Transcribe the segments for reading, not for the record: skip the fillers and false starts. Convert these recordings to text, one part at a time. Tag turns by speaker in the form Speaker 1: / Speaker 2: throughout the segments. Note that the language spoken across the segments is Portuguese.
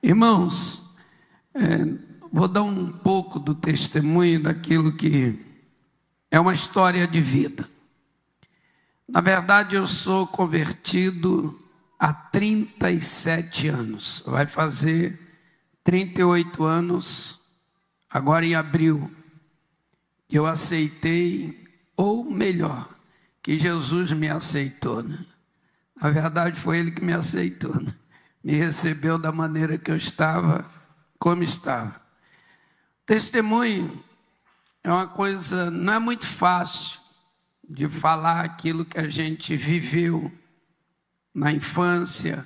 Speaker 1: Irmãos, vou dar um pouco do testemunho daquilo que é uma história de vida. Na verdade, eu sou convertido há 37 anos. Vai fazer 38 anos, agora em abril, que eu aceitei, ou melhor, que Jesus me aceitou, né? Na verdade, foi Ele que me aceitou, né? Me recebeu da maneira que eu estava, como estava. Testemunho é uma coisa, não é muito fácil de falar aquilo que a gente viveu na infância,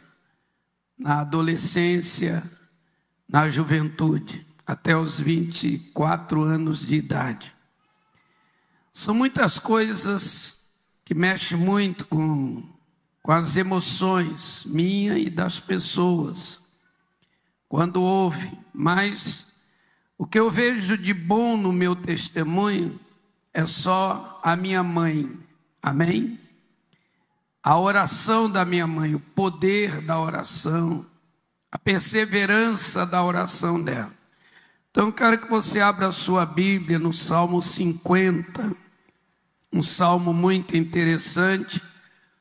Speaker 1: na adolescência, na juventude, até os 24 anos de idade. São muitas coisas que mexem muito com as emoções minha e das pessoas, quando ouve. Mas o que eu vejo de bom no meu testemunho é só a minha mãe, amém? A oração da minha mãe, o poder da oração, a perseverança da oração dela. Então eu quero que você abra a sua Bíblia no Salmo 50, um salmo muito interessante,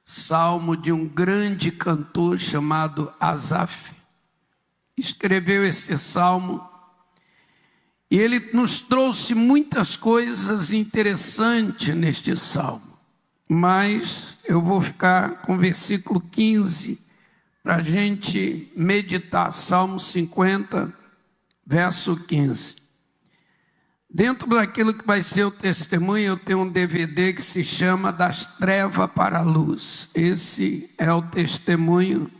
Speaker 1: salmo de um grande cantor chamado Asaf. Escreveu esse salmo e ele nos trouxe muitas coisas interessantes neste salmo. Mas eu vou ficar com o versículo 15 para a gente meditar. Salmo 50, verso 15. Dentro daquilo que vai ser o testemunho, eu tenho um DVD que se chama Das Trevas para a Luz. Esse é o testemunho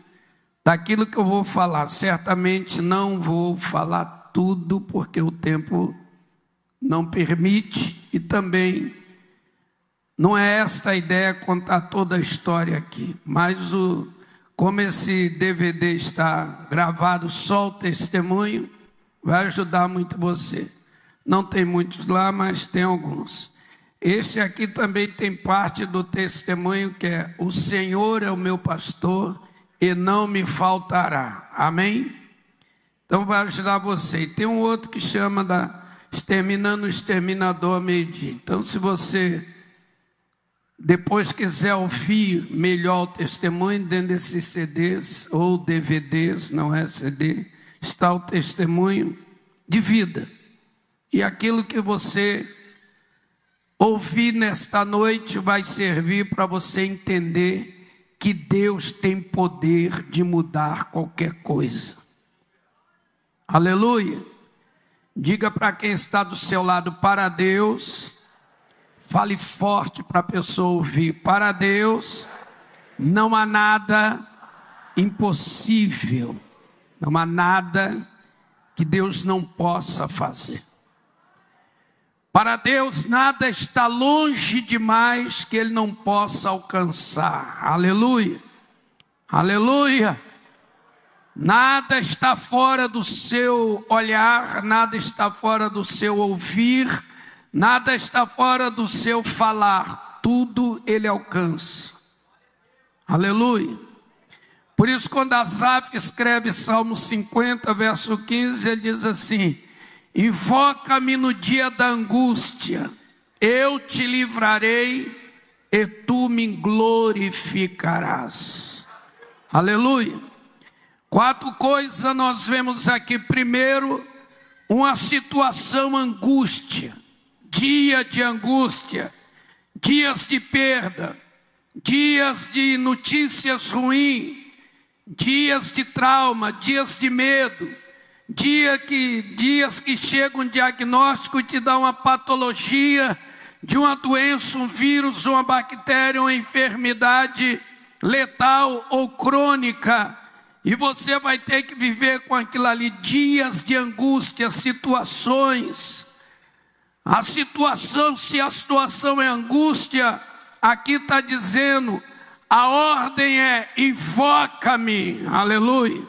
Speaker 1: daquilo que eu vou falar. Certamente não vou falar tudo, porque o tempo não permite, e também não é esta a ideia contar toda a história aqui. Mas como esse DVD está gravado só o testemunho, vai ajudar muito você. Não tem muitos lá, mas tem alguns. Este aqui também tem parte do testemunho, que é: o Senhor é o meu pastor e não me faltará. Amém? Então vai ajudar você. E tem um outro que chama Exterminando o Exterminador ao meio-dia. Então, se você depois quiser ouvir melhor o testemunho, dentro desses CDs ou DVDs, não é CD, está o testemunho de vida. E aquilo que você ouvir nesta noite vai servir para você entender que Deus tem poder de mudar qualquer coisa. Aleluia! Diga para quem está do seu lado: para Deus. Fale forte para a pessoa ouvir: para Deus não há nada impossível. Não há nada que Deus não possa fazer. Para Deus nada está longe demais que Ele não possa alcançar. Aleluia! Aleluia! Nada está fora do seu olhar, nada está fora do seu ouvir, nada está fora do seu falar. Tudo Ele alcança. Aleluia! Por isso, quando Asaf escreve Salmo 50, verso 15, ele diz assim: invoca-me no dia da angústia, eu te livrarei e tu me glorificarás. Aleluia! 4 coisas nós vemos aqui. Primeiro, uma situação angústia, dia de angústia, dias de perda, dias de notícias ruins, dias de trauma, dias de medo, dias que chega um diagnóstico e te dá uma patologia de uma doença, um vírus, uma bactéria, uma enfermidade letal ou crônica, e você vai ter que viver com aquilo ali. Dias de angústia, situações. A situação, se a situação é angústia, aqui está dizendo, a ordem é: invoca-me. Aleluia!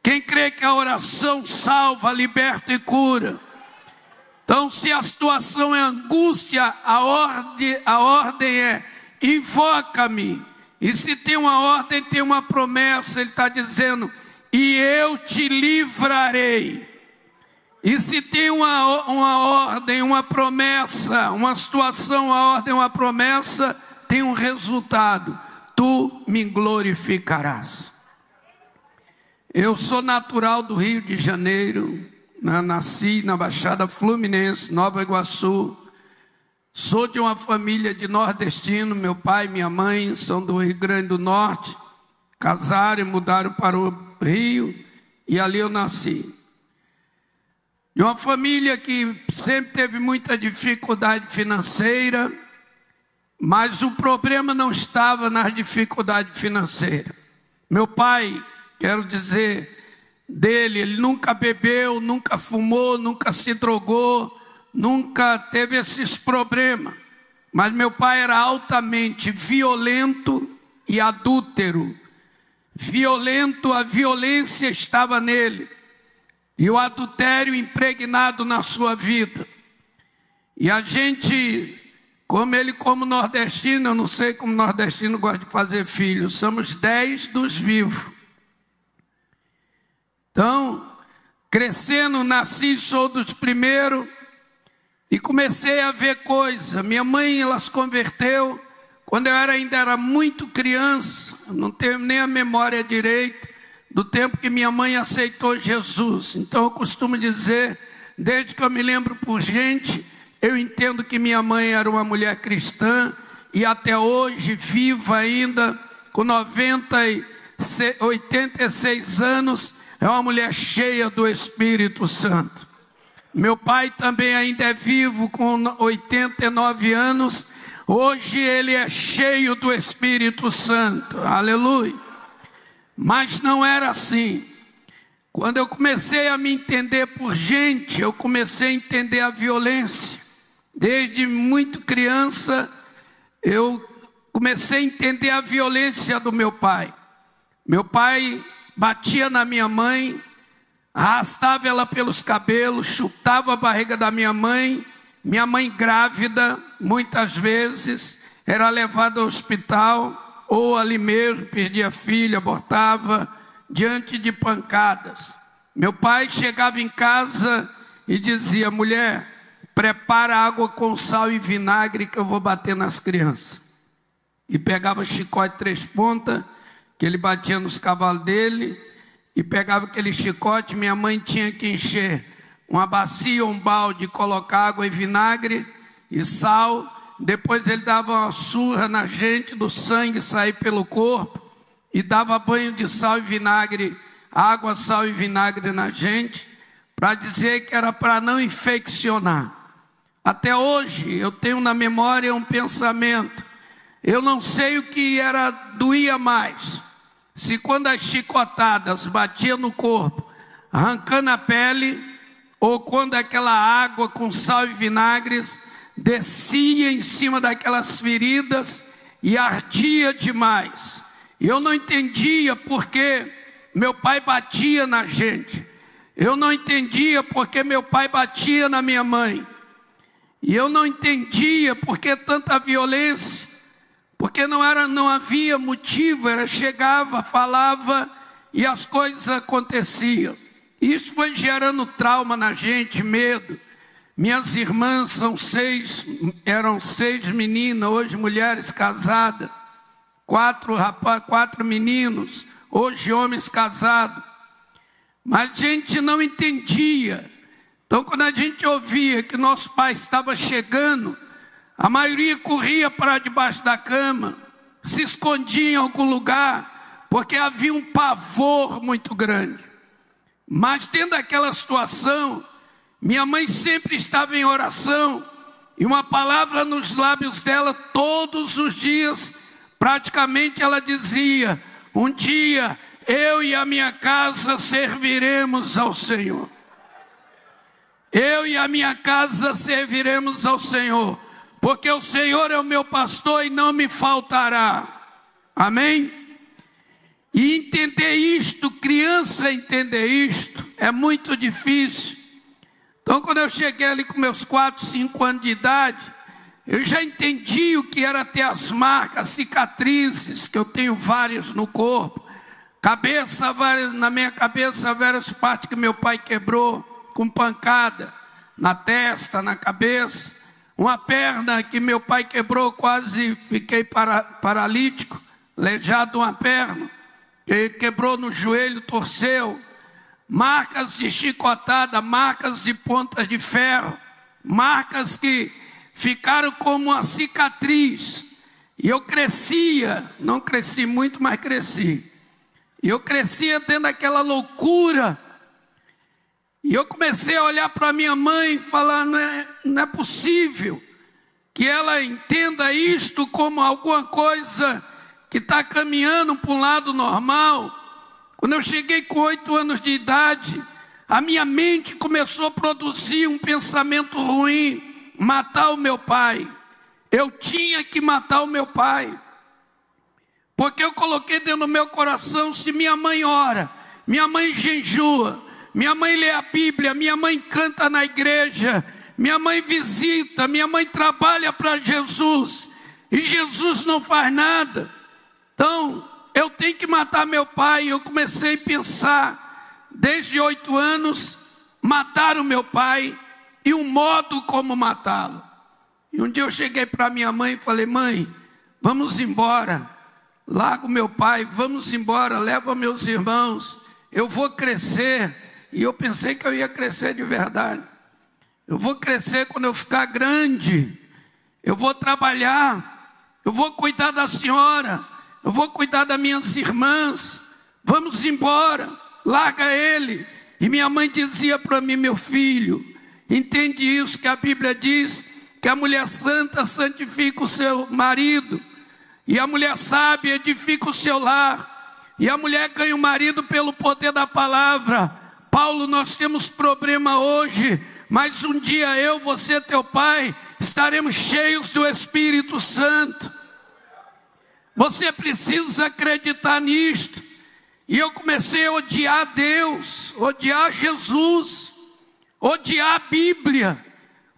Speaker 1: Quem crê que a oração salva, liberta e cura? Então, se a situação é angústia, a ordem é: invoca-me. E se tem uma ordem, tem uma promessa. Ele está dizendo: e eu te livrarei. E se tem uma ordem, uma promessa, uma situação, uma ordem, uma promessa, tem um resultado: tu me glorificarás. Eu sou natural do Rio de Janeiro, nasci na Baixada Fluminense, Nova Iguaçu. Sou de uma família de nordestino, meu pai e minha mãe são do Rio Grande do Norte. Casaram e mudaram para o Rio, e ali eu nasci. De uma família que sempre teve muita dificuldade financeira, mas o problema não estava nas dificuldades financeiras. Meu pai, quero dizer dele, ele nunca bebeu, nunca fumou, nunca se drogou, nunca teve esses problemas. Mas meu pai era altamente violento e adúltero. Violento, a violência estava nele, e o adultério impregnado na sua vida. E a gente, como nordestino, eu não sei como nordestino gosta de fazer filhos, somos 10 dos vivos. Então, crescendo, nasci, sou dos primeiros, e comecei a ver coisas. Minha mãe, ela se converteu quando eu ainda era muito criança, não tenho nem a memória direita do tempo que minha mãe aceitou Jesus. Então eu costumo dizer, desde que eu me lembro por gente, eu entendo que minha mãe era uma mulher cristã, e até hoje, viva ainda, com 86 anos, é uma mulher cheia do Espírito Santo. Meu pai também ainda é vivo, com 89 anos, hoje ele é cheio do Espírito Santo, aleluia. Mas não era assim. Quando eu comecei a me entender por gente, eu comecei a entender a violência. Desde muito criança, eu comecei a entender a violência do meu pai. Meu pai batia na minha mãe, arrastava ela pelos cabelos, chutava a barriga da minha mãe grávida, muitas vezes, era levada ao hospital, ou ali mesmo, perdia a filha, abortava, diante de pancadas. Meu pai chegava em casa e dizia: mulher, prepara água com sal e vinagre que eu vou bater nas crianças. E pegava chicote 3 pontas, que ele batia nos cavalos dele, e pegava aquele chicote, minha mãe tinha que encher uma bacia ou um balde, colocar água e vinagre e sal. Depois ele dava uma surra na gente, do sangue sair pelo corpo, e dava banho de sal e vinagre, água, sal e vinagre na gente, para dizer que era para não infeccionar. Até hoje eu tenho na memória um pensamento: eu não sei o que doía mais, se quando as chicotadas batiam no corpo, arrancando a pele, ou quando aquela água com sal e vinagres descia em cima daquelas feridas e ardia demais. Eu não entendia porque meu pai batia na gente. Eu não entendia porque meu pai batia na minha mãe. E eu não entendia porque tanta violência. Porque não havia motivo, chegava, falava e as coisas aconteciam. Isso foi gerando trauma na gente, medo. Minhas irmãs eram 6 meninas, hoje mulheres casadas. 4 meninos, hoje homens casados. Mas a gente não entendia. Então quando a gente ouvia que nosso pai estava chegando, a maioria corria para debaixo da cama, se escondia em algum lugar, porque havia um pavor muito grande. Mas dentro daquela situação, minha mãe sempre estava em oração, e uma palavra nos lábios dela todos os dias, praticamente ela dizia: um dia eu e a minha casa serviremos ao Senhor. Eu e a minha casa serviremos ao Senhor, porque o Senhor é o meu pastor e não me faltará. Amém? E entender isto, criança entender isto, é muito difícil. Então quando eu cheguei ali com meus 4, 5 anos de idade, eu já entendi o que era ter as marcas, cicatrizes, que eu tenho várias no corpo, Na minha cabeça, várias partes que meu pai quebrou com pancada, na testa, na cabeça. Uma perna que meu pai quebrou, quase fiquei paralítico, aleijado uma perna. Ele quebrou no joelho, torceu. Marcas de chicotada, marcas de pontas de ferro, marcas que ficaram como uma cicatriz. E eu crescia, não cresci muito, mas cresci. E eu crescia tendo aquela loucura. E eu comecei a olhar para minha mãe e falar, não é possível que ela entenda isto como alguma coisa que está caminhando para um lado normal. Quando eu cheguei com 8 anos de idade, a minha mente começou a produzir um pensamento ruim, matar o meu pai. Eu tinha que matar o meu pai. Porque eu coloquei dentro do meu coração, se minha mãe ora, minha mãe jejua, minha mãe lê a Bíblia, minha mãe canta na igreja, minha mãe visita, minha mãe trabalha para Jesus, e Jesus não faz nada, então eu tenho que matar meu pai. Eu comecei a pensar, desde 8 anos, matar o meu pai, e um modo como matá-lo. E um dia eu cheguei para minha mãe e falei, mãe, vamos embora. Largo meu pai, vamos embora, leva meus irmãos, eu vou crescer. E eu pensei que eu ia crescer de verdade. Eu vou crescer quando eu ficar grande, eu vou trabalhar, eu vou cuidar da senhora, eu vou cuidar das minhas irmãs, vamos embora, larga ele. E minha mãe dizia para mim, meu filho, entende isso que a Bíblia diz, que a mulher santa santifica o seu marido, e a mulher sábia edifica o seu lar, e a mulher ganha o marido pelo poder da palavra. Paulo, nós temos problema hoje, mas um dia eu, você, teu pai, estaremos cheios do Espírito Santo. Você precisa acreditar nisto. E eu comecei a odiar Deus, odiar Jesus, odiar a Bíblia,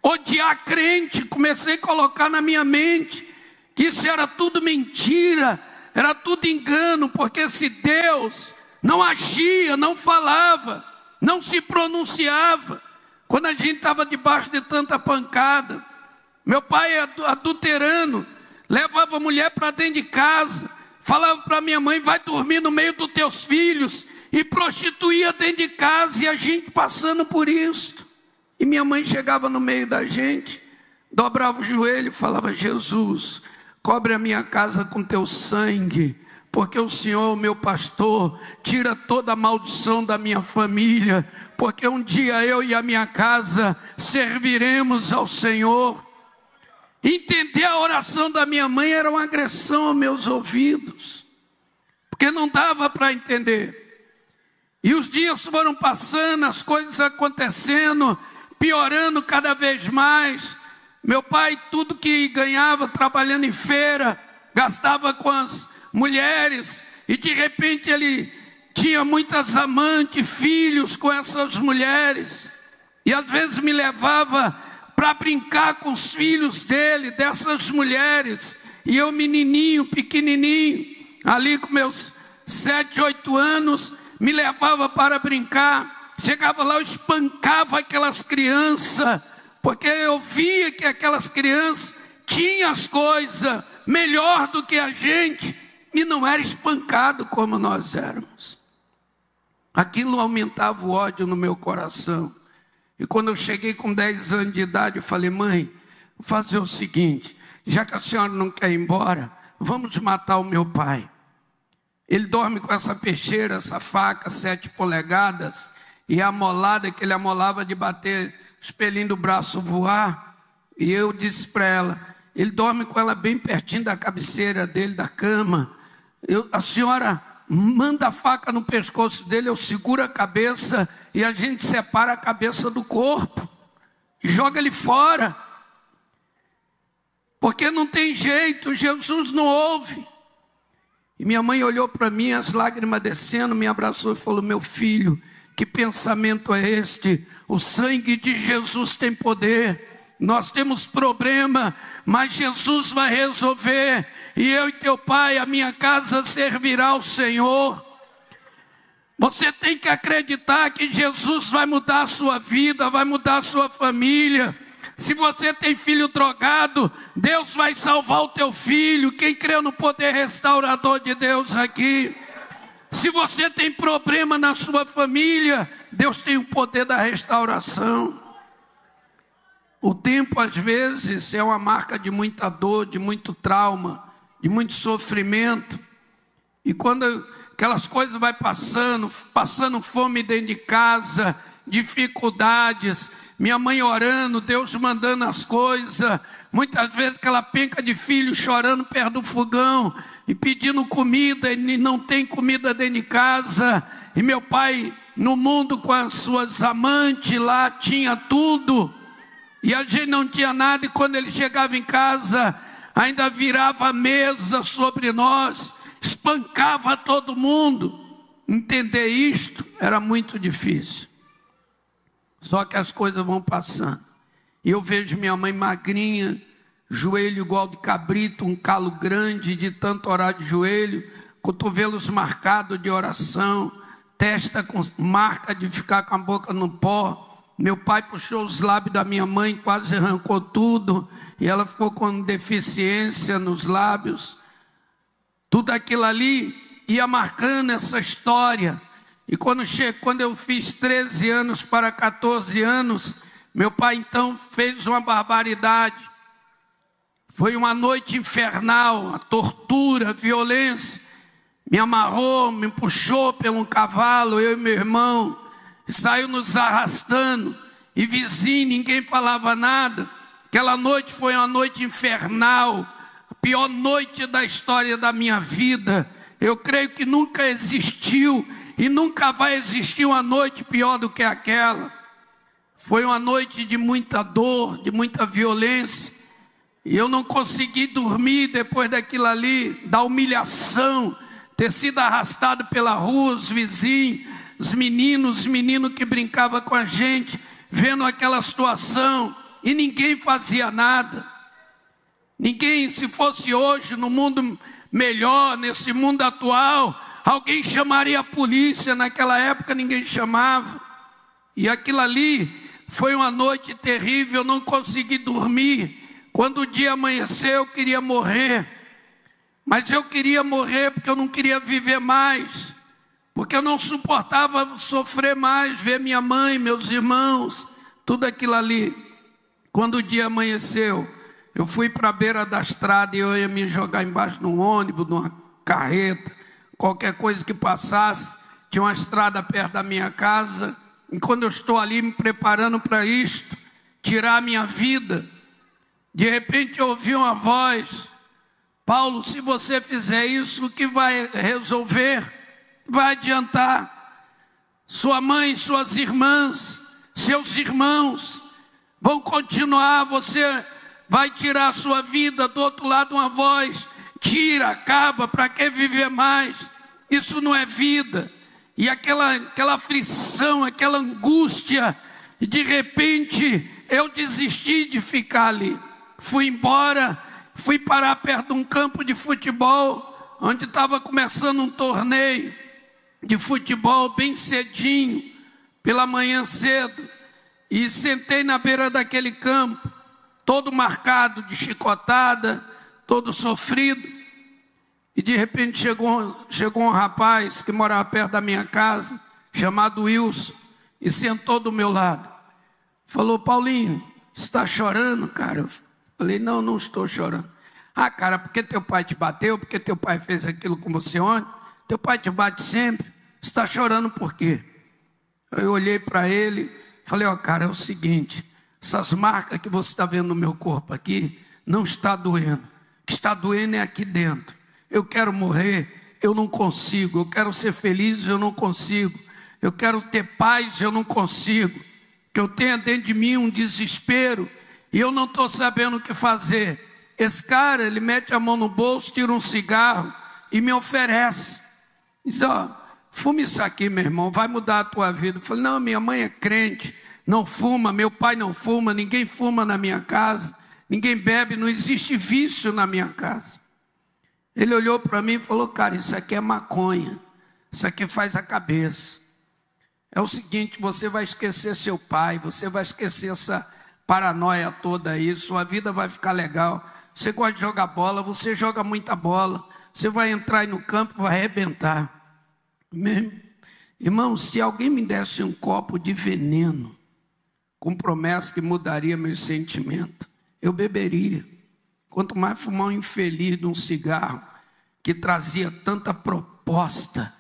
Speaker 1: odiar crente. Comecei a colocar na minha mente que isso era tudo mentira, era tudo engano, porque se Deus não agia, não falava, não se pronunciava, quando a gente estava debaixo de tanta pancada, meu pai adulterando, levava a mulher para dentro de casa, falava para minha mãe, vai dormir no meio dos teus filhos, e prostituía dentro de casa, e a gente passando por isso. E minha mãe chegava no meio da gente, dobrava o joelho e falava, Jesus, cobre a minha casa com teu sangue, porque o Senhor, meu pastor, tira toda a maldição da minha família, porque um dia eu e a minha casa serviremos ao Senhor. Entender a oração da minha mãe era uma agressão aos meus ouvidos, porque não dava para entender. E os dias foram passando, as coisas acontecendo, piorando cada vez mais. Meu pai, tudo que ganhava trabalhando em feira, gastava com as mulheres, e de repente ele tinha muitas amantes, filhos com essas mulheres, e às vezes me levava para brincar com os filhos dele, dessas mulheres, e eu menininho, pequenininho, ali com meus 7, 8 anos, me levava para brincar. Chegava lá, eu espancava aquelas crianças, porque eu via que aquelas crianças tinham as coisas melhor do que a gente, e não era espancado como nós éramos. Aquilo aumentava o ódio no meu coração. E quando eu cheguei com 10 anos de idade, eu falei, mãe, vou fazer o seguinte, já que a senhora não quer ir embora, vamos matar o meu pai. Ele dorme com essa peixeira, essa faca, 7 polegadas, e a amolada que ele amolava de bater, espelhinho do braço voar. E eu disse para ela, ele dorme com ela bem pertinho da cabeceira dele, da cama. A senhora manda a faca no pescoço dele, eu seguro a cabeça e a gente separa a cabeça do corpo, joga ele fora, porque não tem jeito, Jesus não ouve. E minha mãe olhou para mim, as lágrimas descendo, me abraçou e falou, meu filho, que pensamento é este? O sangue de Jesus tem poder. Nós temos problema, mas Jesus vai resolver. E eu e teu pai, a minha casa servirá ao Senhor. Você tem que acreditar que Jesus vai mudar a sua vida, vai mudar a sua família. Se você tem filho drogado, Deus vai salvar o teu filho. Quem crê no poder restaurador de Deus aqui? Se você tem problema na sua família, Deus tem o poder da restauração. O tempo, às vezes, é uma marca de muita dor, de muito trauma, de muito sofrimento. E quando aquelas coisas vai passando fome dentro de casa, dificuldades, minha mãe orando, Deus mandando as coisas, muitas vezes aquela penca de filho chorando perto do fogão e pedindo comida, e não tem comida dentro de casa, e meu pai no mundo com as suas amantes lá tinha tudo, e a gente não tinha nada, e quando ele chegava em casa, ainda virava a mesa sobre nós, espancava todo mundo. Entender isto era muito difícil. Só que as coisas vão passando. E eu vejo minha mãe magrinha, joelho igual de cabrito, um calo grande de tanto orar de joelho, cotovelos marcados de oração, testa com marca de ficar com a boca no pó. Meu pai puxou os lábios da minha mãe, quase arrancou tudo, e ela ficou com deficiência nos lábios. Tudo aquilo ali ia marcando essa história. E quando eu fiz 13 anos para 14 anos, meu pai então fez uma barbaridade. Foi uma noite infernal, a tortura, a violência. Me amarrou, me puxou pelo cavalo, eu e meu irmão, e saiu nos arrastando. E vizinho, ninguém falava nada. Aquela noite foi uma noite infernal, a pior noite da história da minha vida. Eu creio que nunca existiu e nunca vai existir uma noite pior do que aquela. Foi uma noite de muita dor, de muita violência. E eu não consegui dormir depois daquilo ali, da humilhação, ter sido arrastado pela rua, os vizinhos, os meninos que brincavam com a gente, vendo aquela situação, e ninguém fazia nada. Ninguém, se fosse hoje, no mundo melhor, nesse mundo atual, alguém chamaria a polícia. Naquela época ninguém chamava. E aquilo ali foi uma noite terrível, eu não consegui dormir. Quando o dia amanheceu, eu queria morrer. Mas eu queria morrer porque eu não queria viver mais. Porque eu não suportava sofrer mais, ver minha mãe, meus irmãos, tudo aquilo ali. Quando o dia amanheceu, eu fui para a beira da estrada e eu ia me jogar embaixo de um ônibus, de uma carreta, qualquer coisa que passasse. Tinha uma estrada perto da minha casa. E quando eu estou ali me preparando para isto, tirar a minha vida, de repente eu ouvi uma voz: Paulo, se você fizer isso, o que vai resolver? Vai adiantar? Sua mãe, suas irmãs, seus irmãos vão continuar, você vai tirar a sua vida. Do outro lado uma voz: tira, acaba, para que viver mais? Isso não é vida. E aquela aflição, aquela angústia, e de repente eu desisti de ficar ali. Fui embora, fui parar perto de um campo de futebol, onde estava começando um torneio de futebol bem cedinho, pela manhã cedo, e sentei na beira daquele campo, todo marcado de chicotada, todo sofrido, e de repente chegou um rapaz que morava perto da minha casa, chamado Wilson, e sentou do meu lado. Falou: Paulinho, você está chorando, cara? Eu falei: não estou chorando. Ah, cara, porque teu pai te bateu? Porque teu pai fez aquilo com você ontem? Teu pai te bate sempre? Você está chorando por quê? Eu olhei para ele, falei: ó, cara, é o seguinte, essas marcas que você está vendo no meu corpo aqui, não está doendo. O que está doendo é aqui dentro. Eu quero morrer, eu não consigo. Eu quero ser feliz, eu não consigo. Eu quero ter paz, eu não consigo. Que eu tenho dentro de mim um desespero e eu não estou sabendo o que fazer. Esse cara, ele mete a mão no bolso, tira um cigarro e me oferece. Diz: ó, fuma isso aqui, meu irmão, vai mudar a tua vida. Eu falei: não, minha mãe é crente, não fuma, meu pai não fuma, ninguém fuma na minha casa, ninguém bebe, não existe vício na minha casa. Ele olhou para mim e falou: cara, isso aqui é maconha. Isso aqui faz a cabeça. É o seguinte, você vai esquecer seu pai, você vai esquecer essa paranoia toda aí, sua vida vai ficar legal. Você gosta de jogar bola, você joga muita bola, você vai entrar aí no campo e vai arrebentar. Irmão, se alguém me desse um copo de veneno, com promessa que mudaria meus sentimentos, eu beberia. Quanto mais fumar um infeliz de um cigarro, que trazia tanta proposta,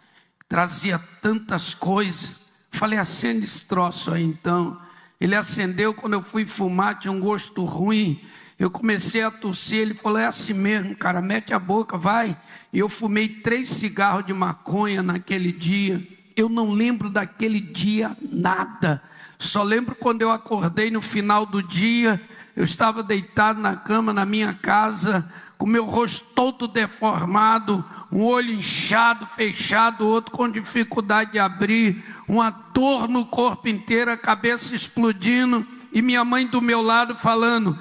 Speaker 1: trazia tantas coisas. Falei, acende esse troço aí então. Ele acendeu, quando eu fui fumar, tinha um gosto ruim. Eu comecei a tossir, ele falou, é assim mesmo, cara, mete a boca, vai. E eu fumei 3 cigarros de maconha naquele dia. Eu não lembro daquele dia nada. Só lembro quando eu acordei no final do dia, eu estava deitado na cama na minha casa, com meu rosto todo deformado, um olho inchado, fechado, outro com dificuldade de abrir, uma dor no corpo inteiro, a cabeça explodindo, e minha mãe do meu lado falando,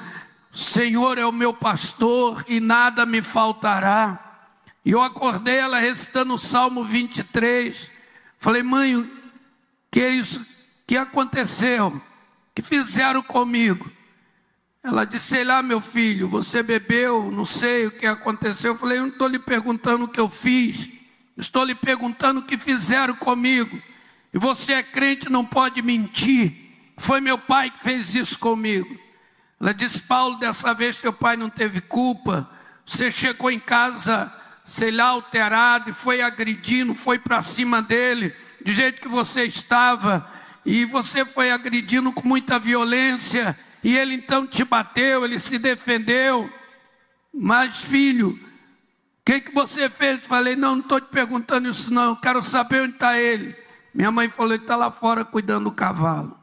Speaker 1: Senhor é o meu pastor e nada me faltará. E eu acordei ela recitando o Salmo 23, falei, mãe, que é isso? Que aconteceu? Que fizeram comigo? Ela disse, sei lá meu filho, você bebeu, não sei o que aconteceu. Eu falei, eu não estou lhe perguntando o que eu fiz, estou lhe perguntando o que fizeram comigo. E você é crente, não pode mentir, foi meu pai que fez isso comigo. Ela disse, Paulo, dessa vez teu pai não teve culpa, você chegou em casa, sei lá, alterado, e foi agredindo, foi para cima dele, do jeito que você estava, e você foi agredindo com muita violência, e ele então te bateu, ele se defendeu. Mas filho, o que você fez? Falei, não estou te perguntando isso não, quero saber onde está ele. Minha mãe falou, ele está lá fora cuidando do cavalo.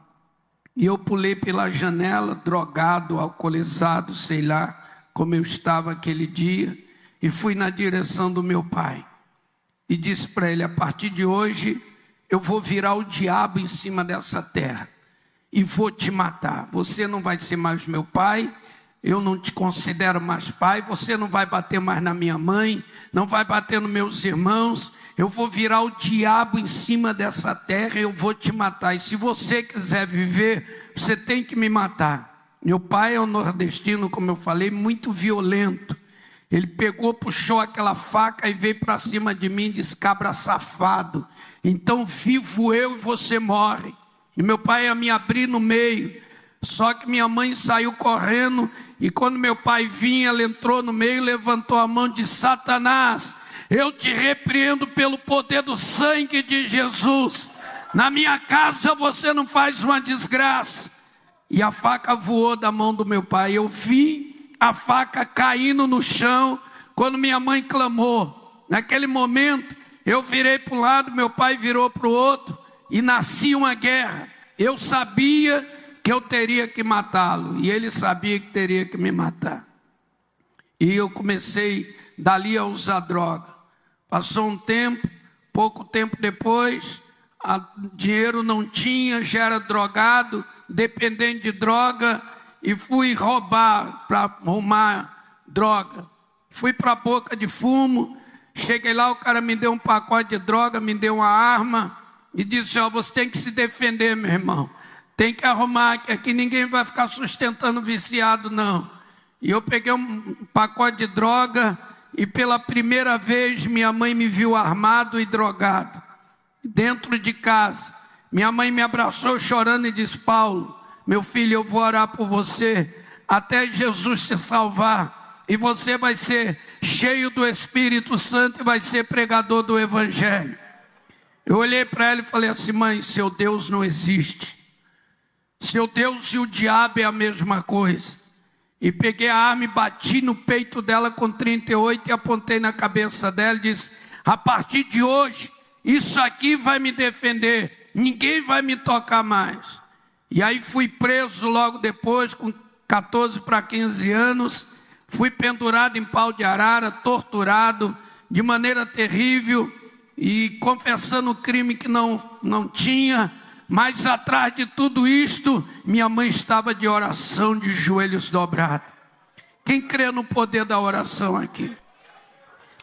Speaker 1: E eu pulei pela janela, drogado, alcoolizado, sei lá, como eu estava aquele dia, e fui na direção do meu pai. E disse para ele, a partir de hoje, eu vou virar o diabo em cima dessa terra. E vou te matar, você não vai ser mais meu pai, eu não te considero mais pai, você não vai bater mais na minha mãe, não vai bater nos meus irmãos, eu vou virar o diabo em cima dessa terra, eu vou te matar, e se você quiser viver, você tem que me matar. Meu pai é um nordestino, como eu falei, muito violento, ele pegou, puxou aquela faca e veio para cima de mim e disse, cabra safado, então vivo eu e você morre. E meu pai ia me abrir no meio, só que minha mãe saiu correndo, e quando meu pai vinha, ela entrou no meio, levantou a mão de Satanás, eu te repreendo pelo poder do sangue de Jesus, na minha casa você não faz uma desgraça. E a faca voou da mão do meu pai, eu vi a faca caindo no chão, quando minha mãe clamou, naquele momento, eu virei para um lado, meu pai virou para o outro, e nascia uma guerra. Eu sabia que eu teria que matá-lo, e ele sabia que teria que me matar. E eu comecei dali a usar droga. Passou um tempo, pouco tempo depois, dinheiro não tinha, já era drogado, dependente de droga, e fui roubar para arrumar droga. Fui para a boca de fumo, cheguei lá, o cara me deu um pacote de droga, me deu uma arma, e disse, ó, você tem que se defender, meu irmão. Tem que arrumar, que aqui ninguém vai ficar sustentando viciado, não. E eu peguei um pacote de droga, e pela primeira vez minha mãe me viu armado e drogado. Dentro de casa, minha mãe me abraçou chorando e disse, Paulo, meu filho, eu vou orar por você, até Jesus te salvar. E você vai ser cheio do Espírito Santo e vai ser pregador do Evangelho. Eu olhei para ela e falei assim, mãe, seu Deus não existe. Seu Deus e o diabo é a mesma coisa. E peguei a arma e bati no peito dela com 38 e apontei na cabeça dela e disse, a partir de hoje, isso aqui vai me defender, ninguém vai me tocar mais. E aí fui preso logo depois, com 14 para 15 anos, fui pendurado em pau de arara, torturado de maneira terrível, e confessando o crime que não tinha, mas atrás de tudo isto, minha mãe estava de oração, de joelhos dobrados. Quem crê no poder da oração aqui?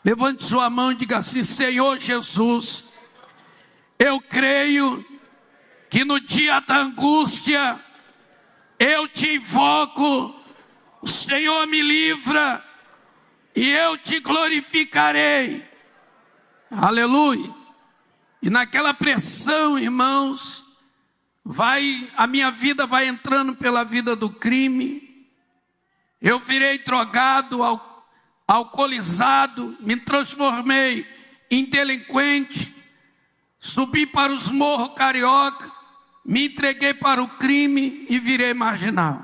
Speaker 1: Levante sua mão e diga assim, Senhor Jesus, Eu creio que no dia da angústia eu te invoco, o Senhor me livra e eu te glorificarei. Aleluia. E naquela pressão, irmãos, a minha vida vai entrando pela vida do crime. Eu virei drogado, alcoolizado, me transformei em delinquente, subi para os morros carioca, me entreguei para o crime e virei marginal.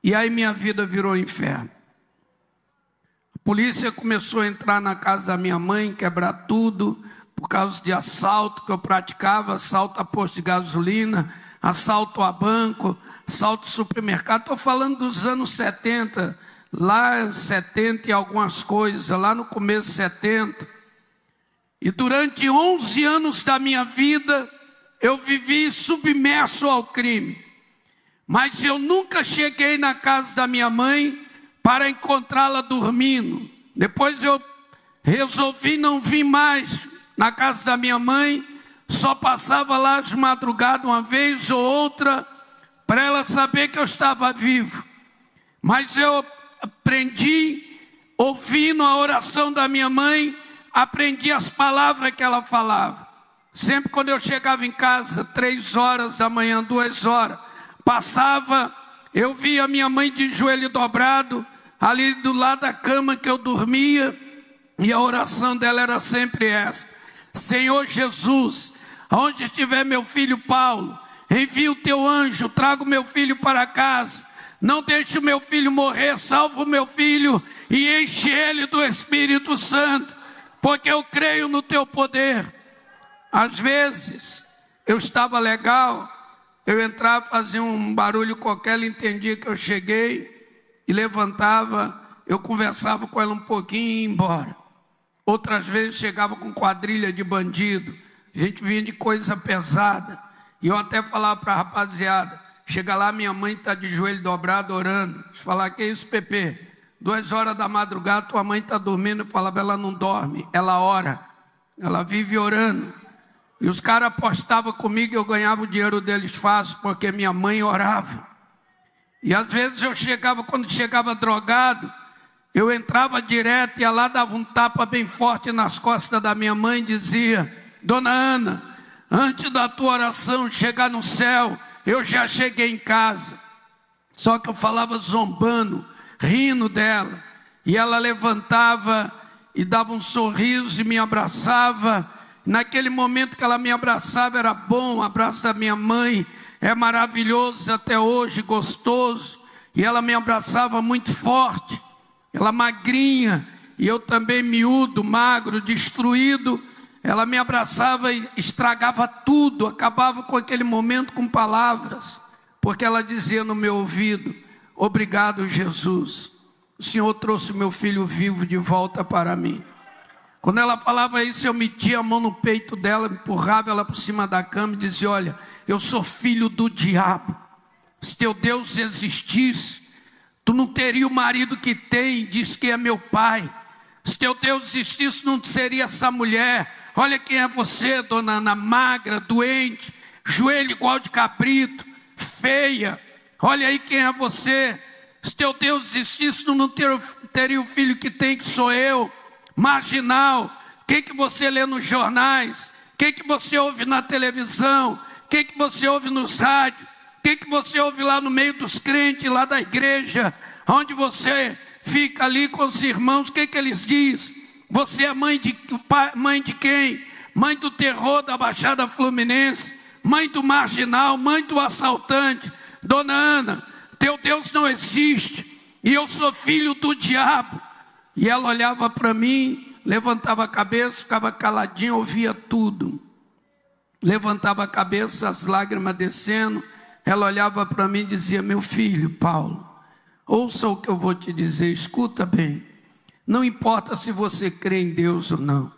Speaker 1: E aí minha vida virou inferno. A polícia começou a entrar na casa da minha mãe, quebrar tudo, por causa de assalto que eu praticava, assalto a posto de gasolina, assalto a banco, assalto a supermercado. Estou falando dos anos 70, lá 70 e algumas coisas, lá no começo de 70. E durante 11 anos da minha vida, eu vivi submerso ao crime. Mas eu nunca cheguei na casa da minha mãe para encontrá-la dormindo. Depois eu resolvi não vir mais na casa da minha mãe, só passava lá de madrugada uma vez ou outra, para ela saber que eu estava vivo. Mas eu aprendi, ouvindo a oração da minha mãe, aprendi as palavras que ela falava. Sempre quando eu chegava em casa, 3 horas da manhã, 2 horas, passava, eu via minha mãe de joelho dobrado, ali do lado da cama que eu dormia, e a oração dela era sempre essa: Senhor Jesus, onde estiver meu filho Paulo, envia o teu anjo, traga o meu filho para casa, não deixe o meu filho morrer, salva o meu filho e enche ele do Espírito Santo, porque eu creio no teu poder. Às vezes, eu estava legal, eu entrava, fazia um barulho qualquer, ela entendia que eu cheguei, e levantava, eu conversava com ela um pouquinho e ia embora. Outras vezes chegava com quadrilha de bandido, a gente vinha de coisa pesada, e eu até falava para a rapaziada, chega lá, minha mãe está de joelho dobrado orando. Falar: que isso, Pepe? 2 horas da madrugada, tua mãe está dormindo. Eu falava: ela não dorme, ela ora, ela vive orando. E os caras apostavam comigo e eu ganhava o dinheiro deles fácil, porque minha mãe orava. E às vezes eu chegava, quando chegava drogado, eu entrava direto, ia lá, dava um tapa bem forte nas costas da minha mãe e dizia: Dona Ana, antes da tua oração chegar no céu, eu já cheguei em casa. Só que eu falava zombando, rindo dela. E ela levantava e dava um sorriso e me abraçava. Naquele momento que ela me abraçava era bom. O abraço da minha mãe é maravilhoso até hoje, gostoso. E ela me abraçava muito forte. Ela magrinha e eu também miúdo, magro, destruído. Ela me abraçava e estragava tudo, acabava com aquele momento com palavras, porque ela dizia no meu ouvido: obrigado, Jesus, o Senhor trouxe meu filho vivo de volta para mim. Quando ela falava isso, eu metia a mão no peito dela, empurrava ela por cima da cama e dizia: olha, eu sou filho do diabo. Se teu Deus existisse, tu não teria o marido que tem, diz que é meu pai. Se teu Deus existisse, não seria essa mulher. Olha quem é você, dona Ana, magra, doente, joelho igual de cabrito, feia. Olha aí quem é você. Se teu Deus existisse, tu não teria o filho que tem, que sou eu. Marginal. O que você lê nos jornais? O que você ouve na televisão? O que você ouve nos rádios? O que você ouve lá no meio dos crentes, lá da igreja, onde você fica ali com os irmãos? O que eles dizem? Você é mãe de quem? Mãe do terror da Baixada Fluminense, mãe do marginal, mãe do assaltante. Dona Ana, teu Deus não existe, e eu sou filho do diabo. E ela olhava para mim, levantava a cabeça, ficava caladinha, ouvia tudo. Levantava a cabeça, as lágrimas descendo. Ela olhava para mim e dizia: meu filho Paulo, ouça o que eu vou te dizer, escuta bem. Não importa se você crê em Deus ou não,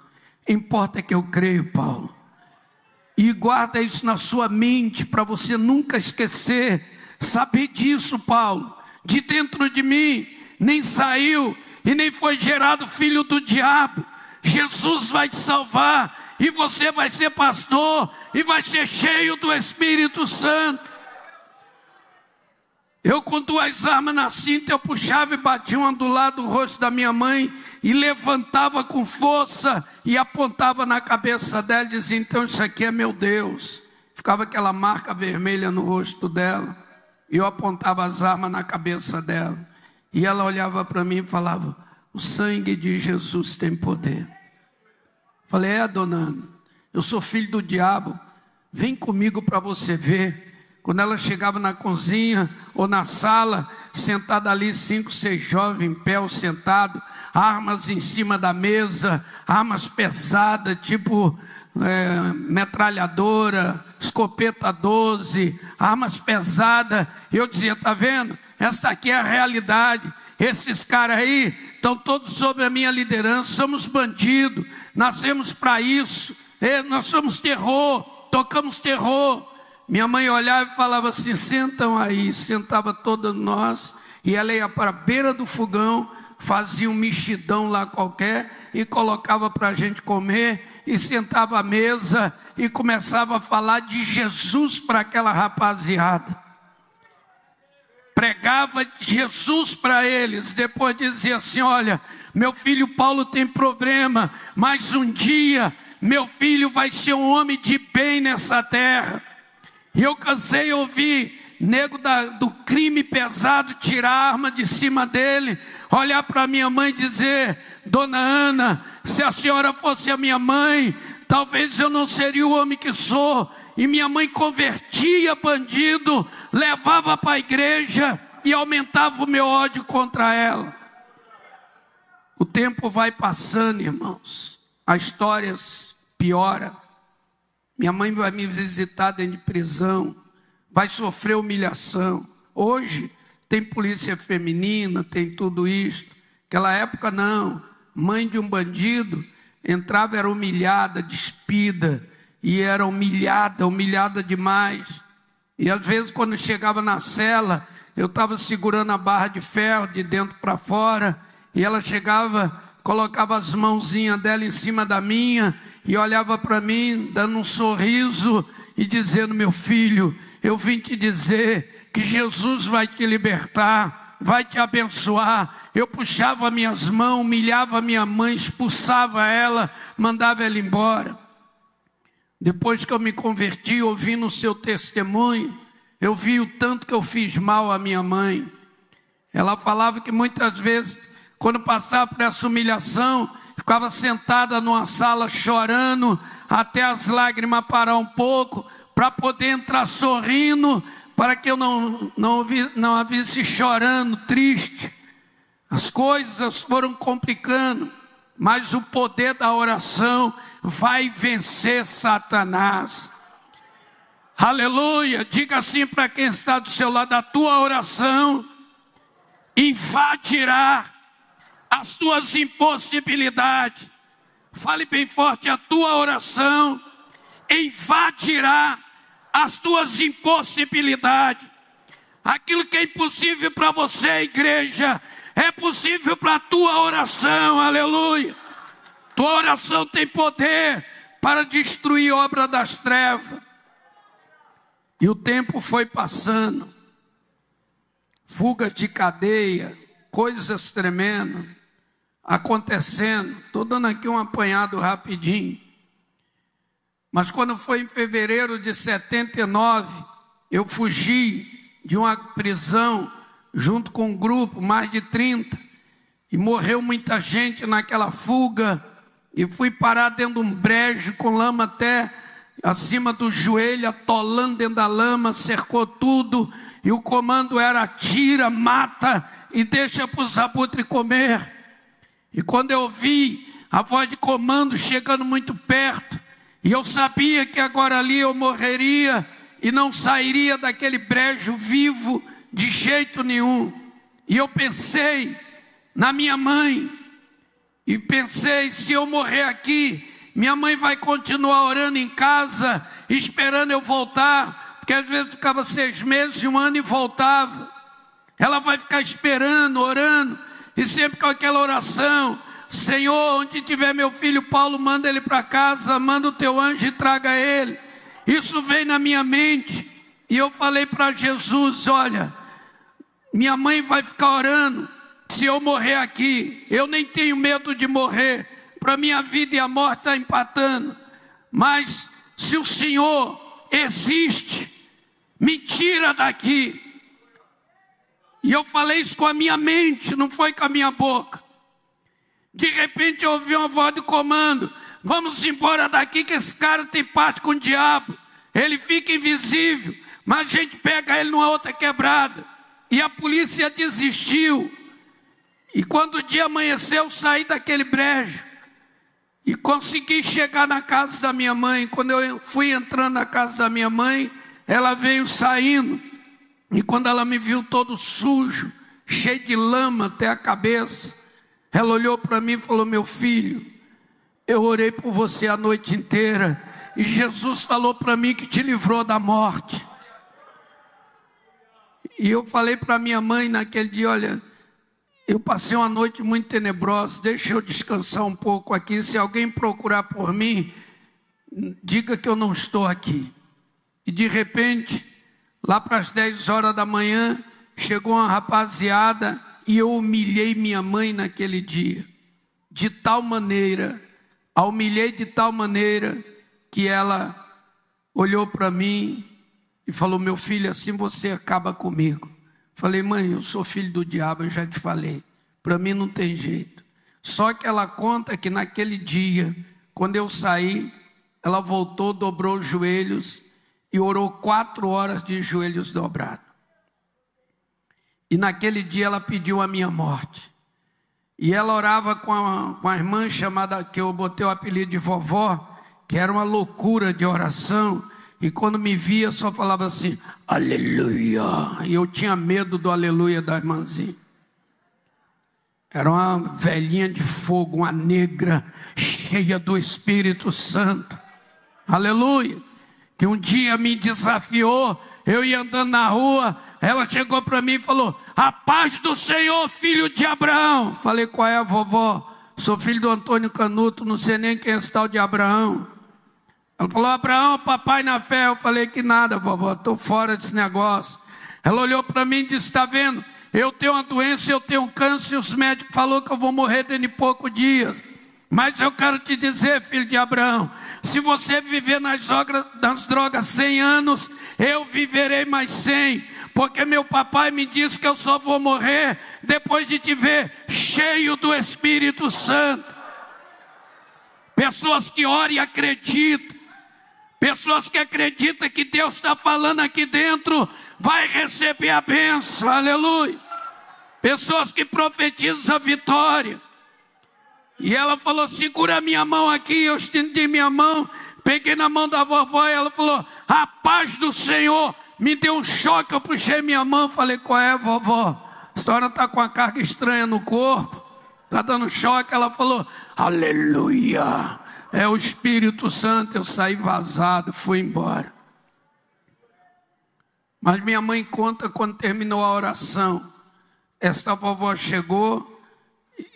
Speaker 1: importa que eu creio, Paulo. E guarda isso na sua mente, para você nunca esquecer. Saber disso, Paulo, de dentro de mim nem saiu e nem foi gerado filho do diabo. Jesus vai te salvar, e você vai ser pastor, e vai ser cheio do Espírito Santo. Eu com 2 armas na cinta, eu puxava e batia uma do lado do rosto da minha mãe, e levantava com força, e apontava na cabeça dela, e dizia, então isso aqui é meu Deus. Ficava aquela marca vermelha no rosto dela, e eu apontava as armas na cabeça dela, e ela olhava para mim e falava, o sangue de Jesus tem poder. Falei, dona Ana, eu sou filho do diabo, vem comigo para você ver. Quando ela chegava na cozinha ou na sala, sentada ali 5, 6 jovens em pé ou sentado, armas em cima da mesa, armas pesadas, tipo metralhadora, escopeta 12, armas pesadas. Eu dizia, tá vendo? Essa aqui é a realidade. Esses caras aí estão todos sob a minha liderança, somos bandidos, nascemos para isso, nós somos terror, tocamos terror. Minha mãe olhava e falava assim, sentam aí, sentava todos nós, e ela ia para a beira do fogão, fazia um mexidão lá qualquer, e colocava para a gente comer, e sentava à mesa, e começava a falar de Jesus para aquela rapaziada. Pregava Jesus para eles, depois dizia assim, olha, meu filho Paulo tem problema, mas um dia, meu filho vai ser um homem de bem nessa terra. E eu cansei de ouvir nego do crime pesado tirar a arma de cima dele, olhar para minha mãe e dizer, dona Ana, se a senhora fosse a minha mãe, talvez eu não seria o homem que sou. E minha mãe convertia bandido, levava para a igreja e aumentava o meu ódio contra ela. O tempo vai passando, irmãos, a história piora. Minha mãe vai me visitar dentro de prisão, vai sofrer humilhação. Hoje tem polícia feminina, tem tudo isso. Naquela época não, mãe de um bandido entrava, era humilhada, despida, e era humilhada demais. E às vezes quando chegava na cela, eu estava segurando a barra de ferro de dentro para fora, e ela chegava, colocava as mãozinhas dela em cima da minha, e olhava para mim, dando um sorriso, e dizendo, meu filho, eu vim te dizer que Jesus vai te libertar, vai te abençoar. Eu puxava minhas mãos, humilhava minha mãe, expulsava ela, mandava ela embora. Depois que eu me converti, ouvindo o seu testemunho, eu vi o tanto que eu fiz mal à minha mãe. Ela falava que muitas vezes, quando passava por essa humilhação, ficava sentada numa sala chorando, até as lágrimas parar um pouco, para poder entrar sorrindo, para que eu não a visse chorando, triste. As coisas foram complicando, mas o poder da oração vai vencer Satanás. Aleluia! Diga assim para quem está do seu lado, a tua oração invadirá as tuas impossibilidades. Fale bem forte, a tua oração invadirá as tuas impossibilidades. Aquilo que é impossível para você, igreja, é possível para a tua oração. Aleluia! Tua oração tem poder para destruir a obra das trevas. E o tempo foi passando, fugas de cadeia, coisas tremendas acontecendo. Estou dando aqui um apanhado rapidinho. Mas quando foi em fevereiro de 79, eu fugi de uma prisão junto com um grupo, mais de 30, e morreu muita gente naquela fuga, e fui parar dentro de um brejo com lama até acima do joelho, atolando dentro da lama, cercou tudo, e o comando era atira, mata e deixa para os abutres comer. E quando eu vi a voz de comando chegando muito perto, e eu sabia que agora ali eu morreria e não sairia daquele brejo vivo de jeito nenhum. E eu pensei na minha mãe, e pensei, se eu morrer aqui, minha mãe vai continuar orando em casa, esperando eu voltar, porque às vezes ficava 6 meses, 1 ano e voltava. Ela vai ficar esperando, orando, e sempre com aquela oração, Senhor, onde tiver meu filho Paulo, manda ele para casa, manda o teu anjo e traga ele. Isso veio na minha mente, e eu falei para Jesus, olha, minha mãe vai ficar orando, se eu morrer aqui, eu nem tenho medo de morrer, para minha vida e a morte está empatando, mas se o Senhor existe, me tira daqui. E eu falei isso com a minha mente, não foi com a minha boca. De repente eu ouvi uma voz de comando, vamos embora daqui que esse cara tem parte com o diabo, ele fica invisível, mas a gente pega ele numa outra quebrada. E a polícia desistiu, e quando o dia amanheceu, eu saí daquele brejo, e consegui chegar na casa da minha mãe. Quando eu fui entrando na casa da minha mãe, ela veio saindo, e quando ela me viu todo sujo, cheio de lama até a cabeça, ela olhou para mim e falou, meu filho, eu orei por você a noite inteira, e Jesus falou para mim que te livrou da morte. E eu falei para minha mãe naquele dia, olha, eu passei uma noite muito tenebrosa, deixa eu descansar um pouco aqui, se alguém procurar por mim, diga que eu não estou aqui. E de repente, lá para as 10 horas da manhã, chegou uma rapaziada, e eu humilhei minha mãe naquele dia, de tal maneira, a humilhei de tal maneira, que ela olhou para mim e falou, meu filho, assim você acaba comigo. Falei, mãe, eu sou filho do diabo, eu já te falei, para mim não tem jeito. Só que ela conta que naquele dia, quando eu saí, ela voltou, dobrou os joelhos e orou 4 horas de joelhos dobrados. E naquele dia ela pediu a minha morte. E ela orava com a irmã chamada, que eu botei o apelido de vovó, que era uma loucura de oração. E quando me via, só falava assim, aleluia. E eu tinha medo do aleluia da irmãzinha. Era uma velhinha de fogo, uma negra, cheia do Espírito Santo. Aleluia. Que um dia me desafiou, eu ia andando na rua, ela chegou para mim e falou, a paz do Senhor, filho de Abraão. Falei, qual é a vovó? Sou filho do Antônio Canuto, não sei nem quem é esse tal de Abraão. Ela falou, Abraão, papai na fé. Eu falei, que nada, vovó, estou fora desse negócio. Ela olhou para mim e disse, está vendo? Eu tenho uma doença, eu tenho um câncer, e os médicos falaram que eu vou morrer dentro de poucos dias. Mas eu quero te dizer, filho de Abraão, se você viver nas drogas 100 anos, eu viverei mais 100. Porque meu papai me disse que eu só vou morrer depois de te ver cheio do Espírito Santo. Pessoas que oram e acreditam. Pessoas que acreditam que Deus está falando aqui dentro, vai receber a bênção, aleluia. Pessoas que profetizam a vitória. E ela falou, segura a minha mão aqui, eu estendi minha mão, peguei na mão da vovó e ela falou, a paz do Senhor. Me deu um choque, eu puxei minha mão, falei, qual é, vovó? A senhora está com uma carga estranha no corpo, está dando choque. Ela falou, aleluia, é o Espírito Santo. Eu saí vazado, fui embora. Mas minha mãe conta, quando terminou a oração, esta vovó chegou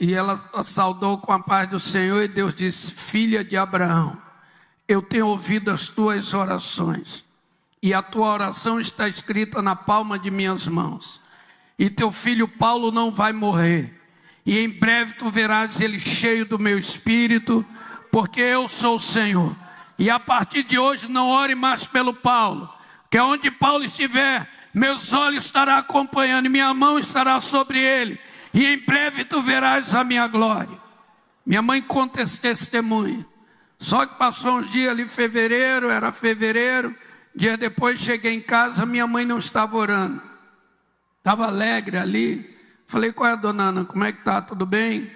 Speaker 1: e ela saudou com a paz do Senhor, e Deus disse, filha de Abraão, eu tenho ouvido as tuas orações, e a tua oração está escrita na palma de minhas mãos, e teu filho Paulo não vai morrer, e em breve tu verás ele cheio do meu Espírito, porque eu sou o Senhor. E a partir de hoje não ore mais pelo Paulo, que onde Paulo estiver, meus olhos estarão acompanhando, e minha mão estará sobre ele, e em breve tu verás a minha glória. Minha mãe conta esse testemunho. Só que passou uns dias ali, era fevereiro, dia depois cheguei em casa, minha mãe não estava orando, estava alegre ali. Falei, qual é, dona Ana, como é que está, tudo bem?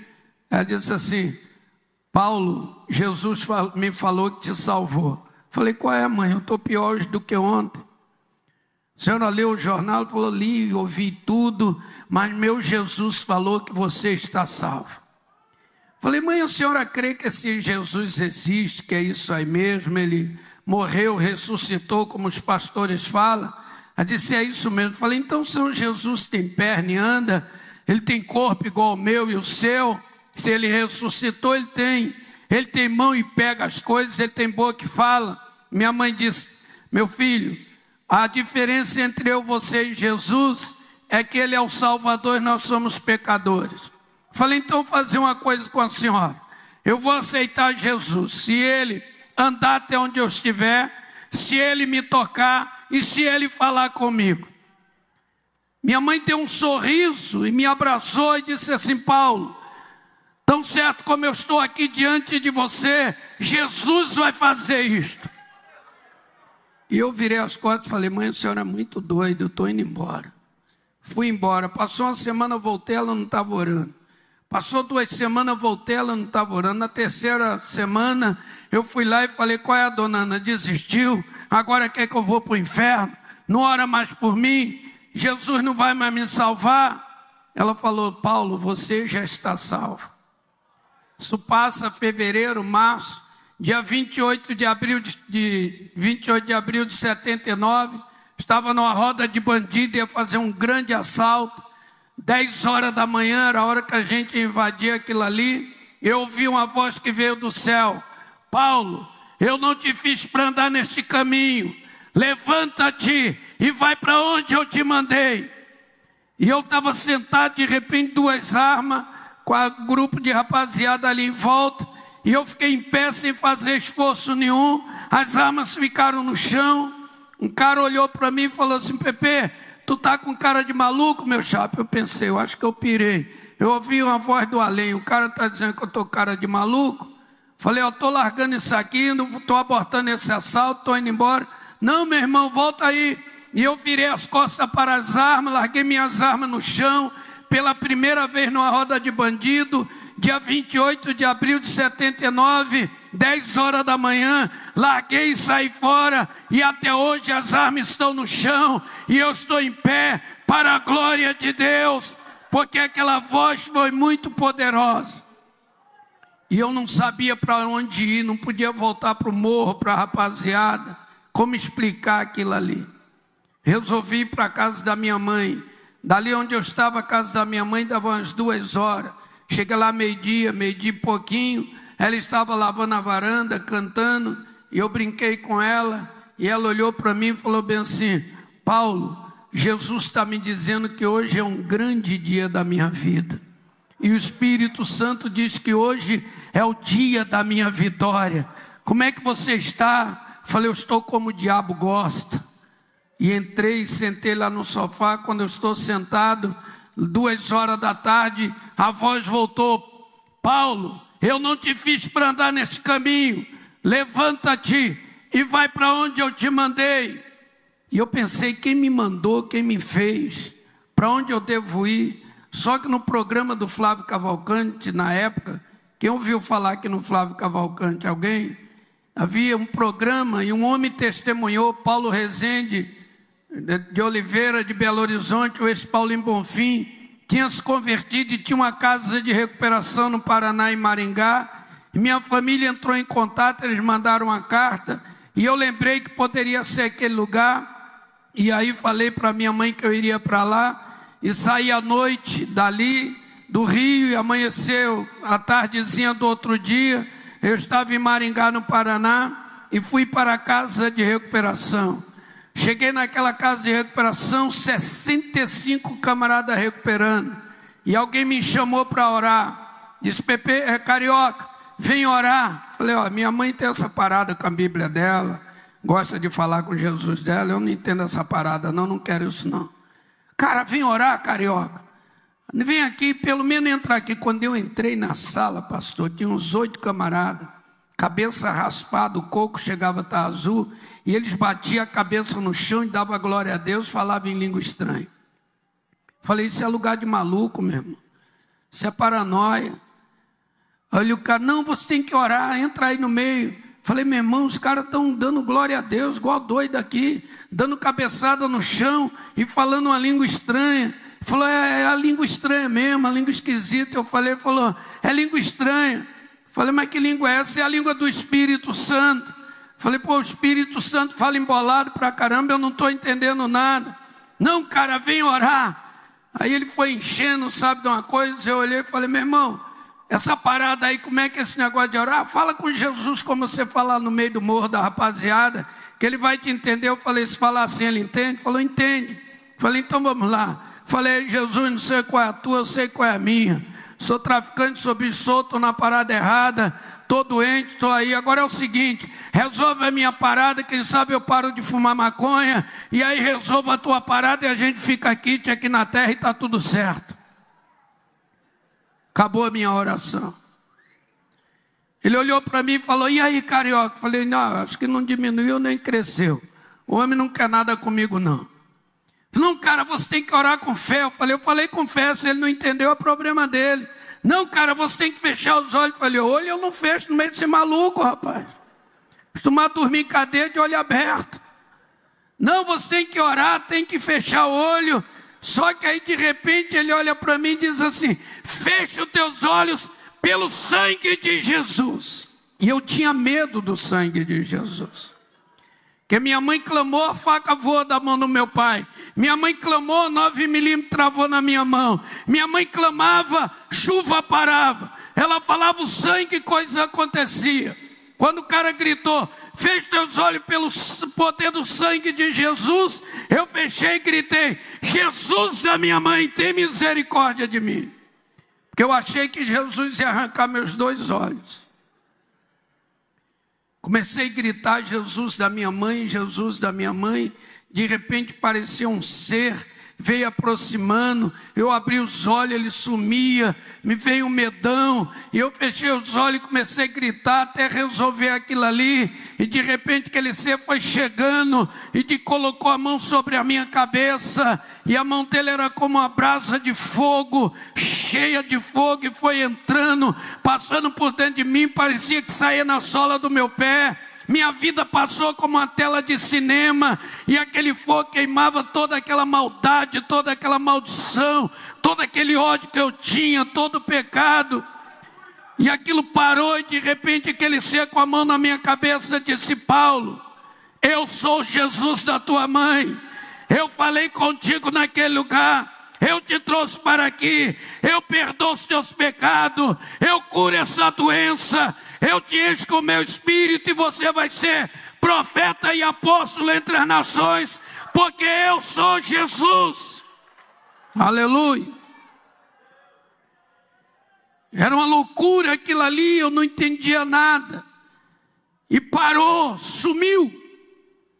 Speaker 1: Ela disse assim, Paulo, Jesus me falou que te salvou. Falei, qual é, mãe, eu estou pior hoje do que ontem. A senhora leu o jornal? Falou, li, ouvi tudo, mas meu Jesus falou que você está salvo. Falei, mãe, a senhora crê que esse Jesus existe, que é isso aí mesmo, ele morreu, ressuscitou, como os pastores falam? Ela disse, é isso mesmo. Falei, então o Senhor Jesus tem perna e anda, ele tem corpo igual ao meu e o seu? Se ele ressuscitou, ele tem mão e pega as coisas, ele tem boca e fala. Minha mãe disse: meu filho, a diferença entre eu, você e Jesus é que ele é o Salvador e nós somos pecadores. Falei: então vou fazer uma coisa com a senhora. Eu vou aceitar Jesus, se ele andar até onde eu estiver, se ele me tocar e se ele falar comigo. Minha mãe deu um sorriso e me abraçou e disse assim: Paulo, tão certo como eu estou aqui diante de você, Jesus vai fazer isto. E eu virei as costas e falei: mãe, a senhora é muito doida, eu estou indo embora. Fui embora, passou uma semana, eu voltei, ela não estava orando. Passou 2 semanas, eu voltei, ela não estava orando. Na 3ª semana, eu fui lá e falei: qual é, a dona Ana? Desistiu? Agora quer que eu vou para o inferno? Não ora mais por mim? Jesus não vai mais me salvar? Ela falou: Paulo, você já está salvo. Isso passa fevereiro, março, dia 28 de abril de 79, estava numa roda de bandido, ia fazer um grande assalto. 10 horas da manhã era a hora que a gente invadia aquilo ali. Eu ouvi uma voz que veio do céu: Paulo, eu não te fiz para andar neste caminho, levanta-te e vai para onde eu te mandei. E eu estava sentado, de repente 2 armas, com um grupo de rapaziada ali em volta, e eu fiquei em pé sem fazer esforço nenhum. As armas ficaram no chão. Um cara olhou para mim e falou assim: Pepe, tu tá com cara de maluco, meu chapa? Eu pensei: eu acho que eu pirei. Eu ouvi uma voz do além: o cara está dizendo que eu tô com cara de maluco. Falei: eu tô largando isso aqui, não tô abortando esse assalto, tô indo embora. Não, meu irmão, volta aí. E eu virei as costas para as armas, larguei minhas armas no chão. Pela primeira vez numa roda de bandido, dia 28 de abril de 79, 10 horas da manhã, larguei e saí fora, e até hoje as armas estão no chão, e eu estou em pé, para a glória de Deus, porque aquela voz foi muito poderosa, e eu não sabia para onde ir, não podia voltar para o morro, para a rapaziada, como explicar aquilo ali. Resolvi ir para a casa da minha mãe. Dali onde eu estava, a casa da minha mãe, dava umas 2 horas. Cheguei lá meio-dia e pouquinho. Ela estava lavando a varanda, cantando. E eu brinquei com ela. E ela olhou para mim e falou bem assim: Paulo, Jesus está me dizendo que hoje é um grande dia da minha vida. E o Espírito Santo diz que hoje é o dia da minha vitória. Como é que você está? Falei: eu estou como o diabo gosta. E entrei e sentei lá no sofá. Quando eu estou sentado, 2 horas da tarde, a voz voltou: Paulo, eu não te fiz para andar nesse caminho, levanta-te e vai para onde eu te mandei. E eu pensei: quem me mandou, quem me fez, para onde eu devo ir? Só que no programa do Flávio Cavalcante, na época, quem ouviu falar aqui no Flávio Cavalcante? Alguém? Havia um programa e um homem testemunhou, Paulo Rezende de Oliveira, de Belo Horizonte, o ex-Paulinho Bonfim, tinha se convertido e tinha uma casa de recuperação no Paraná, em Maringá, e minha família entrou em contato, eles mandaram uma carta, e eu lembrei que poderia ser aquele lugar, e aí falei para minha mãe que eu iria para lá, e saí à noite dali, do Rio, e amanheceu a tardezinha do outro dia, eu estava em Maringá, no Paraná, e fui para a casa de recuperação. Cheguei naquela casa de recuperação, 65 camaradas recuperando. E alguém me chamou para orar. Disse: Pepe, Carioca, vem orar. Falei: ó, minha mãe tem essa parada com a Bíblia dela, gosta de falar com Jesus dela, eu não entendo essa parada não quero isso não. Cara, vem orar, Carioca. Vem aqui, pelo menos entrar aqui. Quando eu entrei na sala, pastor, tinha uns 8 camaradas. Cabeça raspada, o coco chegava a estar azul, e eles batiam a cabeça no chão e davam glória a Deus, falavam em língua estranha. Falei: isso é lugar de maluco, meu irmão, isso é paranoia. Olha o cara: não, você tem que orar, entra aí no meio. Falei: meu irmão, os caras estão dando glória a Deus, igual doido aqui, dando cabeçada no chão e falando uma língua estranha. Falou: é a língua estranha mesmo, a língua esquisita. Eu falei: falou, é língua estranha. Falei: mas que língua é essa? É a língua do Espírito Santo. Falei: pô, o Espírito Santo fala embolado pra caramba, eu não estou entendendo nada. Não, cara, vem orar. Aí ele foi enchendo, sabe de uma coisa, eu olhei e falei: meu irmão, essa parada aí, como é que é esse negócio de orar? Fala com Jesus como você falar no meio do morro da rapaziada, que ele vai te entender. Eu falei, se falar assim ele entende? Falou, entende. Falei, então vamos lá. Falei, Jesus, não sei qual é a tua, eu sei qual é a minha. Sou traficante, sou bicho solto, estou na parada errada, estou doente, estou aí. Agora é o seguinte, resolve a minha parada, quem sabe eu paro de fumar maconha, e aí resolva a tua parada e a gente fica aqui na terra e está tudo certo. Acabou a minha oração. Ele olhou para mim e falou, e aí, carioca? Falei, não, acho que não diminuiu nem cresceu. O homem não quer nada comigo, não. Não, cara, você tem que orar com fé. Eu falei com fé, se ele não entendeu, é problema dele. Não, cara, você tem que fechar os olhos. Falei, olho eu não fecho no meio desse maluco, rapaz. Costumar dormir em cadeia de olho aberto. Não, você tem que orar, tem que fechar o olho. Só que aí de repente ele olha para mim e diz assim, fecha os teus olhos pelo sangue de Jesus. E eu tinha medo do sangue de Jesus. Porque minha mãe clamou, a faca voou da mão do meu pai. Minha mãe clamou, 9 milímetros travou na minha mão. Minha mãe clamava, chuva parava. Ela falava o sangue, coisa acontecia. Quando o cara gritou, feche teus olhos pelo poder do sangue de Jesus, eu fechei e gritei, Jesus da minha mãe, tem misericórdia de mim. Porque eu achei que Jesus ia arrancar meus 2 olhos. Comecei a gritar, Jesus da minha mãe, Jesus da minha mãe. De repente parecia um ser, veio aproximando, eu abri os olhos, ele sumia, me veio um medão, e eu fechei os olhos e comecei a gritar até resolver aquilo ali, e de repente aquele ser foi chegando, e colocou a mão sobre a minha cabeça, e a mão dele era como uma brasa de fogo, cheia de fogo, e foi entrando, passando por dentro de mim, parecia que saía na sola do meu pé. Minha vida passou como uma tela de cinema, e aquele fogo queimava toda aquela maldade, toda aquela maldição, todo aquele ódio que eu tinha, todo o pecado. E aquilo parou, e de repente aquele ser com a mão na minha cabeça disse, Paulo, eu sou Jesus da tua mãe, eu falei contigo naquele lugar, eu te trouxe para aqui, eu perdoo os teus pecados, eu curo essa doença, eu te encho com o meu espírito e você vai ser profeta e apóstolo entre as nações, porque eu sou Jesus. Aleluia. Era uma loucura aquilo ali, eu não entendia nada. E parou, sumiu,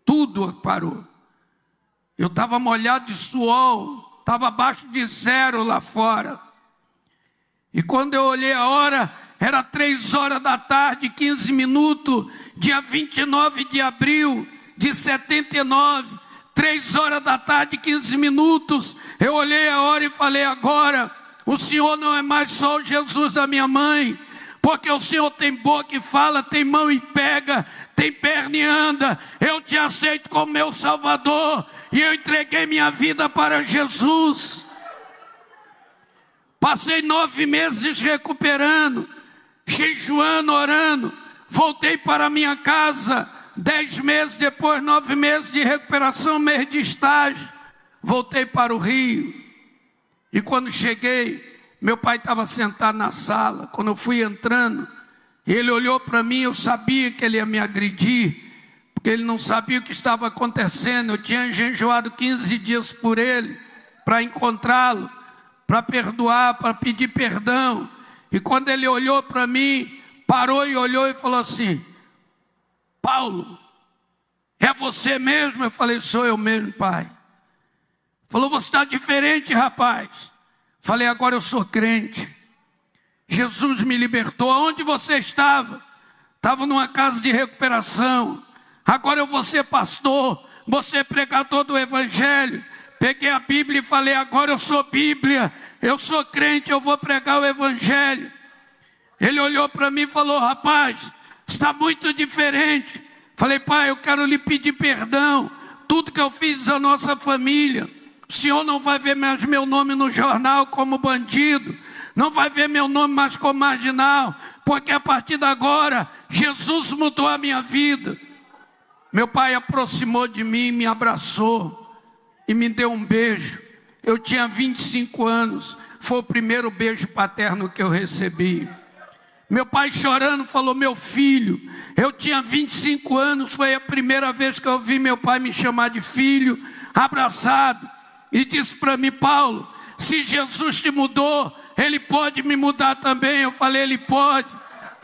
Speaker 1: tudo parou. Eu estava molhado de suor, estava abaixo de 0 lá fora. E quando eu olhei a hora, era 3 horas da tarde, 15 minutos, dia 29 de abril de 79, 3 horas da tarde, 15 minutos, eu olhei a hora e falei, agora, o Senhor não é mais só o Jesus da minha mãe, porque o Senhor tem boca e fala, tem mão e pega, tem perna e anda, eu te aceito como meu Salvador, e eu entreguei minha vida para Jesus. Passei 9 meses recuperando, jejuando, orando, voltei para minha casa, 10 meses depois, 9 meses de recuperação, mês de estágio, voltei para o Rio, e quando cheguei, meu pai estava sentado na sala. Quando eu fui entrando, ele olhou para mim, eu sabia que ele ia me agredir, porque ele não sabia o que estava acontecendo. Eu tinha jejuado 15 dias por ele, para encontrá-lo, para perdoar, para pedir perdão. E quando ele olhou para mim, parou e olhou e falou assim, Paulo, é você mesmo? Eu falei, sou eu mesmo, pai. Falou, você está diferente, rapaz. Falei, agora eu sou crente. Jesus me libertou. Aonde você estava? Estava numa casa de recuperação. Agora eu vou ser pastor, vou ser pregador do Evangelho. Peguei a Bíblia e falei, agora eu sou Bíblia, eu sou crente, eu vou pregar o Evangelho. Ele olhou para mim e falou, rapaz, está muito diferente. Falei, pai, eu quero lhe pedir perdão. Tudo que eu fiz à nossa família. O Senhor não vai ver mais meu nome no jornal como bandido. Não vai ver meu nome mais como marginal. Porque a partir de agora, Jesus mudou a minha vida. Meu pai aproximou de mim, me abraçou e me deu um beijo. Eu tinha 25 anos. Foi o primeiro beijo paterno que eu recebi. Meu pai chorando falou: meu filho, eu tinha 25 anos, foi a primeira vez que eu ouvi meu pai me chamar de filho, abraçado, e disse para mim: Paulo, se Jesus te mudou, Ele pode me mudar também. Eu falei: Ele pode.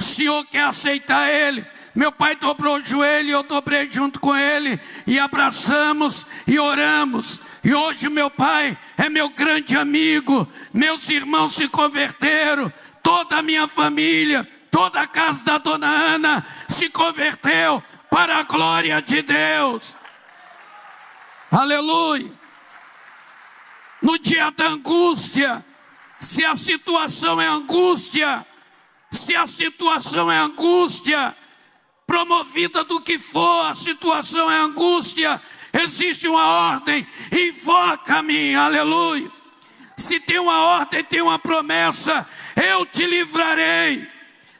Speaker 1: O senhor quer aceitar Ele? Meu pai dobrou o joelho, eu dobrei junto com ele, e abraçamos e oramos. E hoje meu pai é meu grande amigo, meus irmãos se converteram, toda a minha família, toda a casa da dona Ana se converteu para a glória de Deus. Aleluia. No dia da angústia, se a situação é angústia, promovida do que for, a situação é angústia, existe uma ordem, invoca-me, aleluia. Se tem uma ordem, tem uma promessa, eu te livrarei.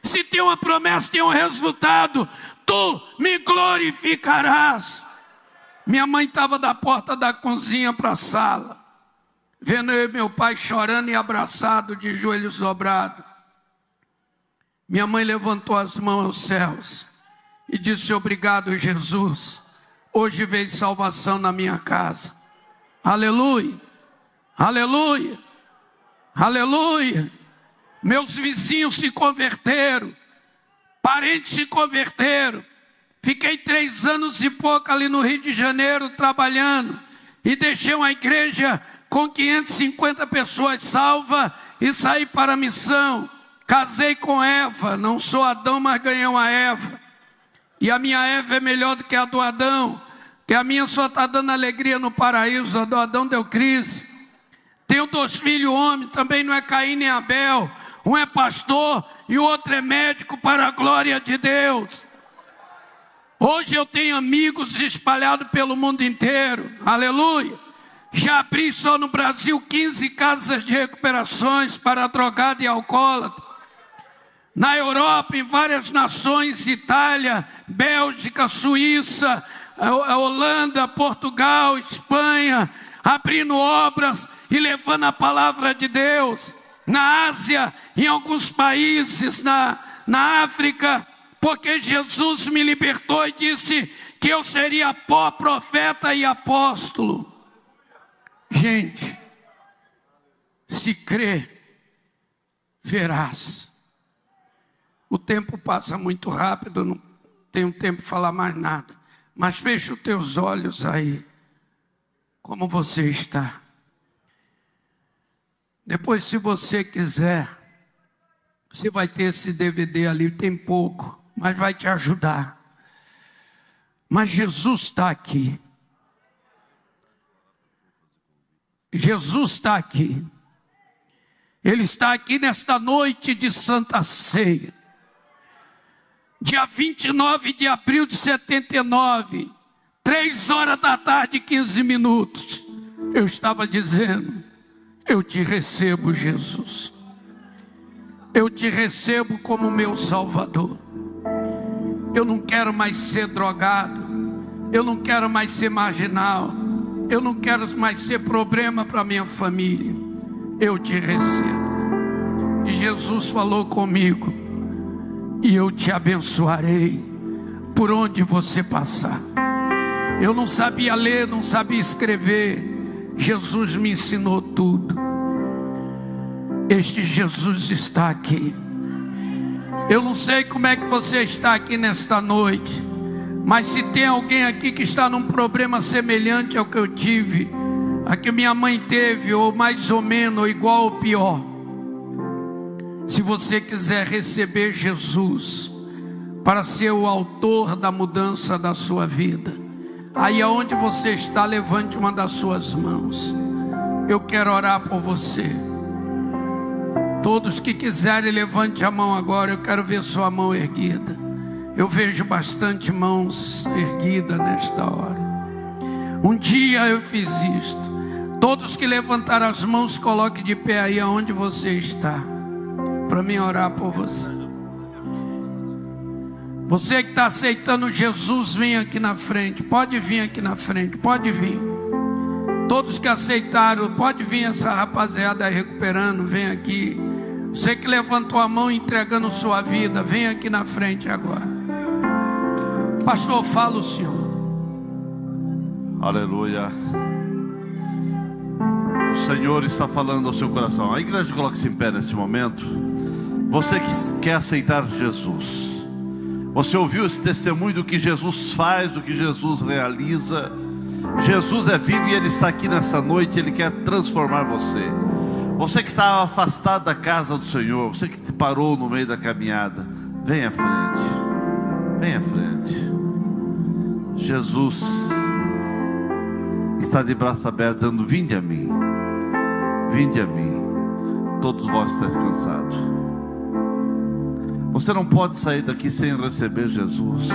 Speaker 1: Se tem uma promessa, tem um resultado, tu me glorificarás. Minha mãe estava da porta da cozinha para a sala, vendo eu e meu pai chorando e abraçado, de joelhos dobrados. Minha mãe levantou as mãos aos céus e disse: obrigado, Jesus, hoje veio salvação na minha casa. Aleluia, aleluia, aleluia. Meus vizinhos se converteram, parentes se converteram. Fiquei 3 anos e pouco ali no Rio de Janeiro trabalhando, e deixei uma igreja com 550 pessoas salvas e saí para a missão. Casei com Eva, não sou Adão, mas ganhei uma Eva. E a minha Eva é melhor do que a do Adão, que a minha só está dando alegria no paraíso, a do Adão deu crise. Tenho 2 filhos homens, também não é Caim nem Abel. Um é pastor e o outro é médico, para a glória de Deus. Hoje eu tenho amigos espalhados pelo mundo inteiro, aleluia. Já abri só no Brasil 15 casas de recuperações para drogado e alcoólatra. Na Europa, em várias nações, Itália, Bélgica, Suíça, Holanda, Portugal, Espanha, abrindo obras e levando a palavra de Deus. Na Ásia, em alguns países, na África, porque Jesus me libertou e disse que eu seria profeta e apóstolo. Gente, se crê, verás. O tempo passa muito rápido, não tenho tempo de falar mais nada. Mas fecha os teus olhos aí, como você está. Depois, se você quiser, você vai ter esse DVD ali, tem pouco, mas vai te ajudar. Mas Jesus está aqui. Jesus está aqui. Ele está aqui nesta noite de Santa Ceia. Dia 29 de abril de 79, 3 horas da tarde e 15 minutos, eu estava dizendo: eu te recebo, Jesus. Eu te recebo como meu Salvador. Eu não quero mais ser drogado. Eu não quero mais ser marginal. Eu não quero mais ser problema para minha família. Eu te recebo. E Jesus falou comigo: e eu te abençoarei por onde você passar. Eu não sabia ler, não sabia escrever. Jesus me ensinou tudo. Este Jesus está aqui. Eu não sei como é que você está aqui nesta noite, mas se tem alguém aqui que está num problema semelhante ao que eu tive, a que minha mãe teve, ou mais ou menos, ou igual ou pior, se você quiser receber Jesus para ser o autor da mudança da sua vida, aí aonde você está, levante uma das suas mãos. Eu quero orar por você. Todos que quiserem, levante a mão agora. Eu quero ver sua mão erguida. Eu vejo bastante mãos erguidas nesta hora. Um dia eu fiz isto. Todos que levantaram as mãos, coloque de pé aí aonde você está, para mim orar por você. Você que está aceitando Jesus, vem aqui na frente. Pode vir aqui na frente, pode vir. Todos que aceitaram, pode vir essa rapaziada aí recuperando, vem aqui. Você que levantou a mão entregando sua vida, vem aqui na frente agora. Pastor, fala o Senhor.
Speaker 2: Aleluia. O Senhor está falando ao seu coração. A igreja coloca-se em pé neste momento. Você que quer aceitar Jesus, você ouviu esse testemunho do que Jesus faz, do que Jesus realiza. Jesus é vivo e Ele está aqui nessa noite. Ele quer transformar você. Você que está afastado da casa do Senhor, você que parou no meio da caminhada, vem à frente. Vem à frente. Jesus está de braços abertos dizendo: vinde a mim. Vinde a mim, todos vós estáis cansados. Você não pode sair daqui sem receber Jesus.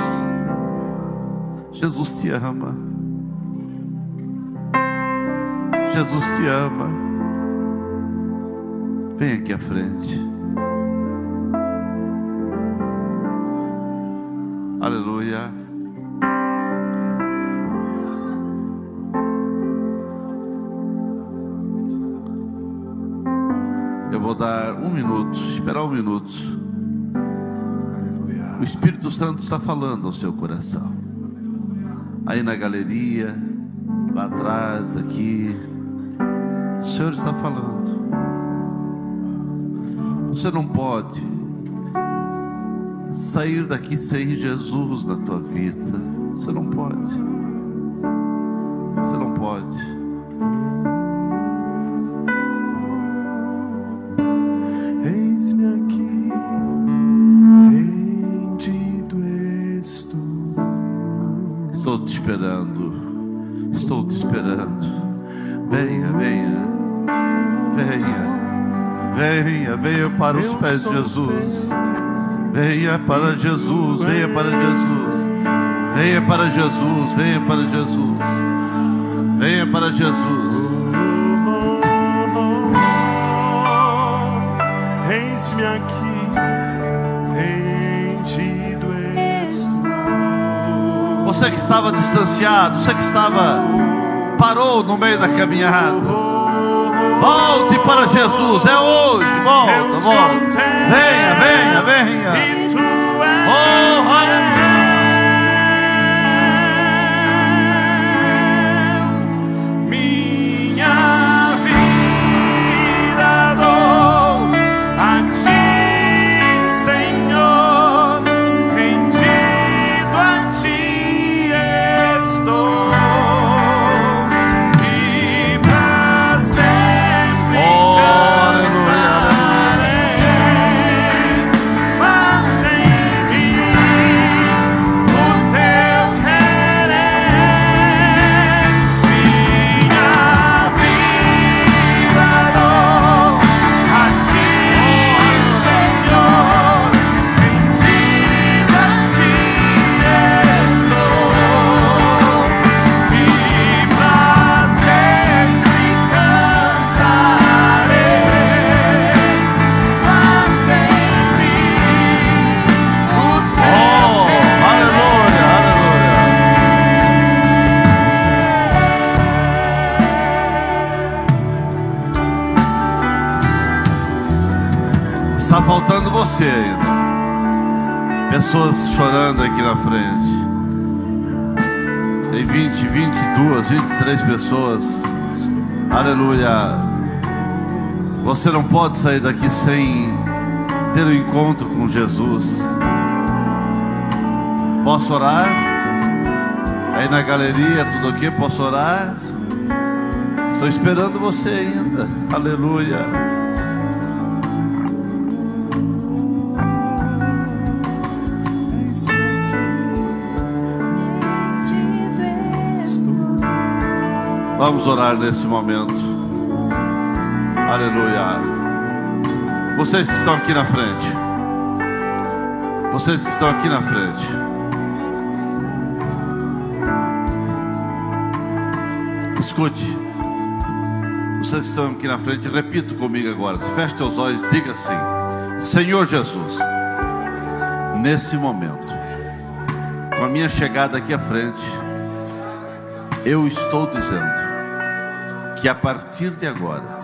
Speaker 2: Jesus te ama. Jesus te ama. Vem aqui à frente. Aleluia. Eu vou dar 1 minuto, esperar 1 minuto. O Espírito Santo está falando ao seu coração. Aí na galeria, lá atrás, aqui, o Senhor está falando. Você não pode sair daqui sem Jesus na tua vida. Você não pode. Você não pode.
Speaker 3: Eis-me aqui, rendido estou.
Speaker 2: Estou te esperando. Estou te esperando. Venha, venha. Venha. Venha, venha para os pés de Jesus. Venha para Jesus. Venha para Jesus. Venha para Jesus. Venha para Jesus. Venha para Jesus.
Speaker 3: Eis-me aqui, rendido estou.
Speaker 2: Você que estava distanciado, você que parou no meio da caminhada, volte para Jesus. É hoje. Volta, volta. Venha, venha, venha. Oh, aleluia.
Speaker 3: Minha vida dou a ti, Senhor, rendido a ti estou, e pra sempre cantarei, mas sempre o teu querer. Minha vida dou a ti, Senhor, rendido a ti estou, e pra sempre cantarei, mas sempre o teu
Speaker 2: Aleluia, aleluia. Está faltando você ainda. Pessoas chorando aqui na frente. Tem 20, 22, 23 pessoas. Aleluia. Você não pode sair daqui sem ter um encontro com Jesus. Posso orar? Aí na galeria, tudo ok? Posso orar? Estou esperando você ainda. Aleluia. Vamos orar nesse momento. Aleluia. Vocês que estão aqui na frente. Vocês que estão aqui na frente. Escute. Vocês que estão aqui na frente, repita comigo agora. Feche teus olhos e diga assim: Senhor Jesus, nesse momento, com a minha chegada aqui à frente, eu estou dizendo que a partir de agora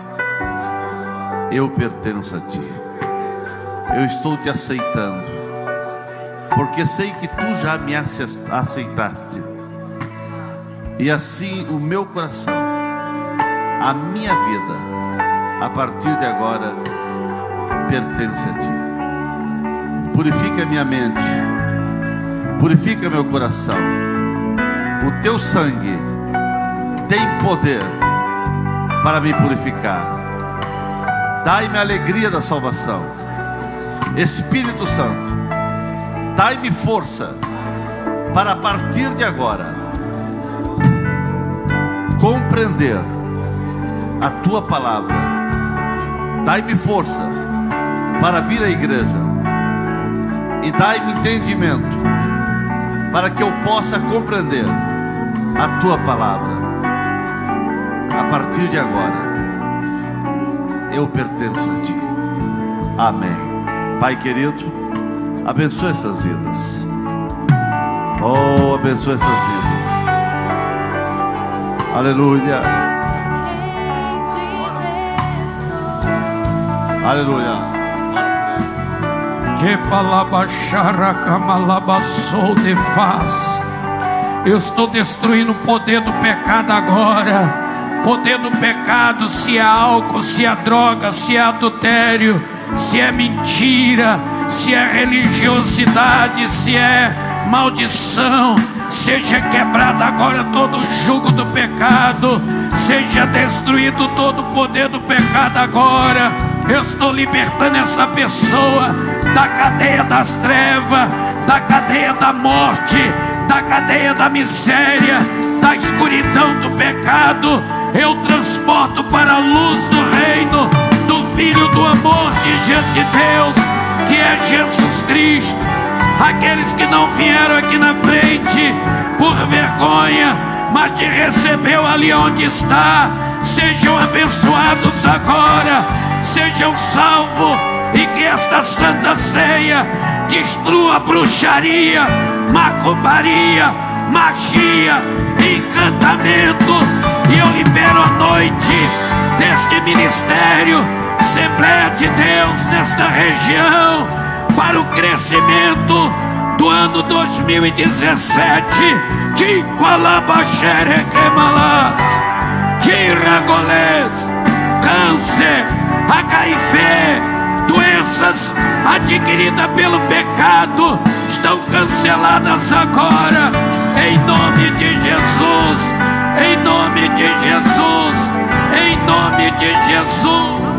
Speaker 2: eu pertenço a ti. eu estou te aceitando, porque sei que tu já me aceitaste. E assim o meu coração, a minha vida, a partir de agora, pertence a ti. Purifica minha mente, purifica meu coração. O teu sangue tem poder para me purificar. Dai-me a alegria da salvação. Espírito Santo, dai-me força para a partir de agora compreender a tua palavra. Dai-me força para vir à igreja e dai-me entendimento para que eu possa compreender a tua palavra. A partir de agora eu pertenço a ti. Amém. Pai querido, abençoa essas vidas. Oh, abençoa essas vidas. Aleluia. Aleluia.
Speaker 1: Eu estou destruindo o poder do pecado agora. Poder do pecado, se é álcool, se é droga, se é adultério, se é mentira, se é religiosidade, se é maldição, seja quebrado agora todo o jugo do pecado, seja destruído todo o poder do pecado agora. Eu estou libertando essa pessoa da cadeia das trevas, da cadeia da morte, da cadeia da miséria, da escuridão do pecado. Eu transporto para a luz do reino do Filho do amor diante de Deus, que é Jesus Cristo. Aqueles que não vieram aqui na frente por vergonha, mas te recebeu ali onde está, sejam abençoados agora, sejam salvos, e que esta santa ceia destrua bruxaria, macumbaria, magia, encantamento. E eu libero a noite deste ministério, Assembleia de Deus nesta região, para o crescimento do ano 2017. Câncer, HIV, doenças adquiridas pelo pecado estão canceladas agora, em nome de Jesus, em nome de Jesus, em nome de Jesus.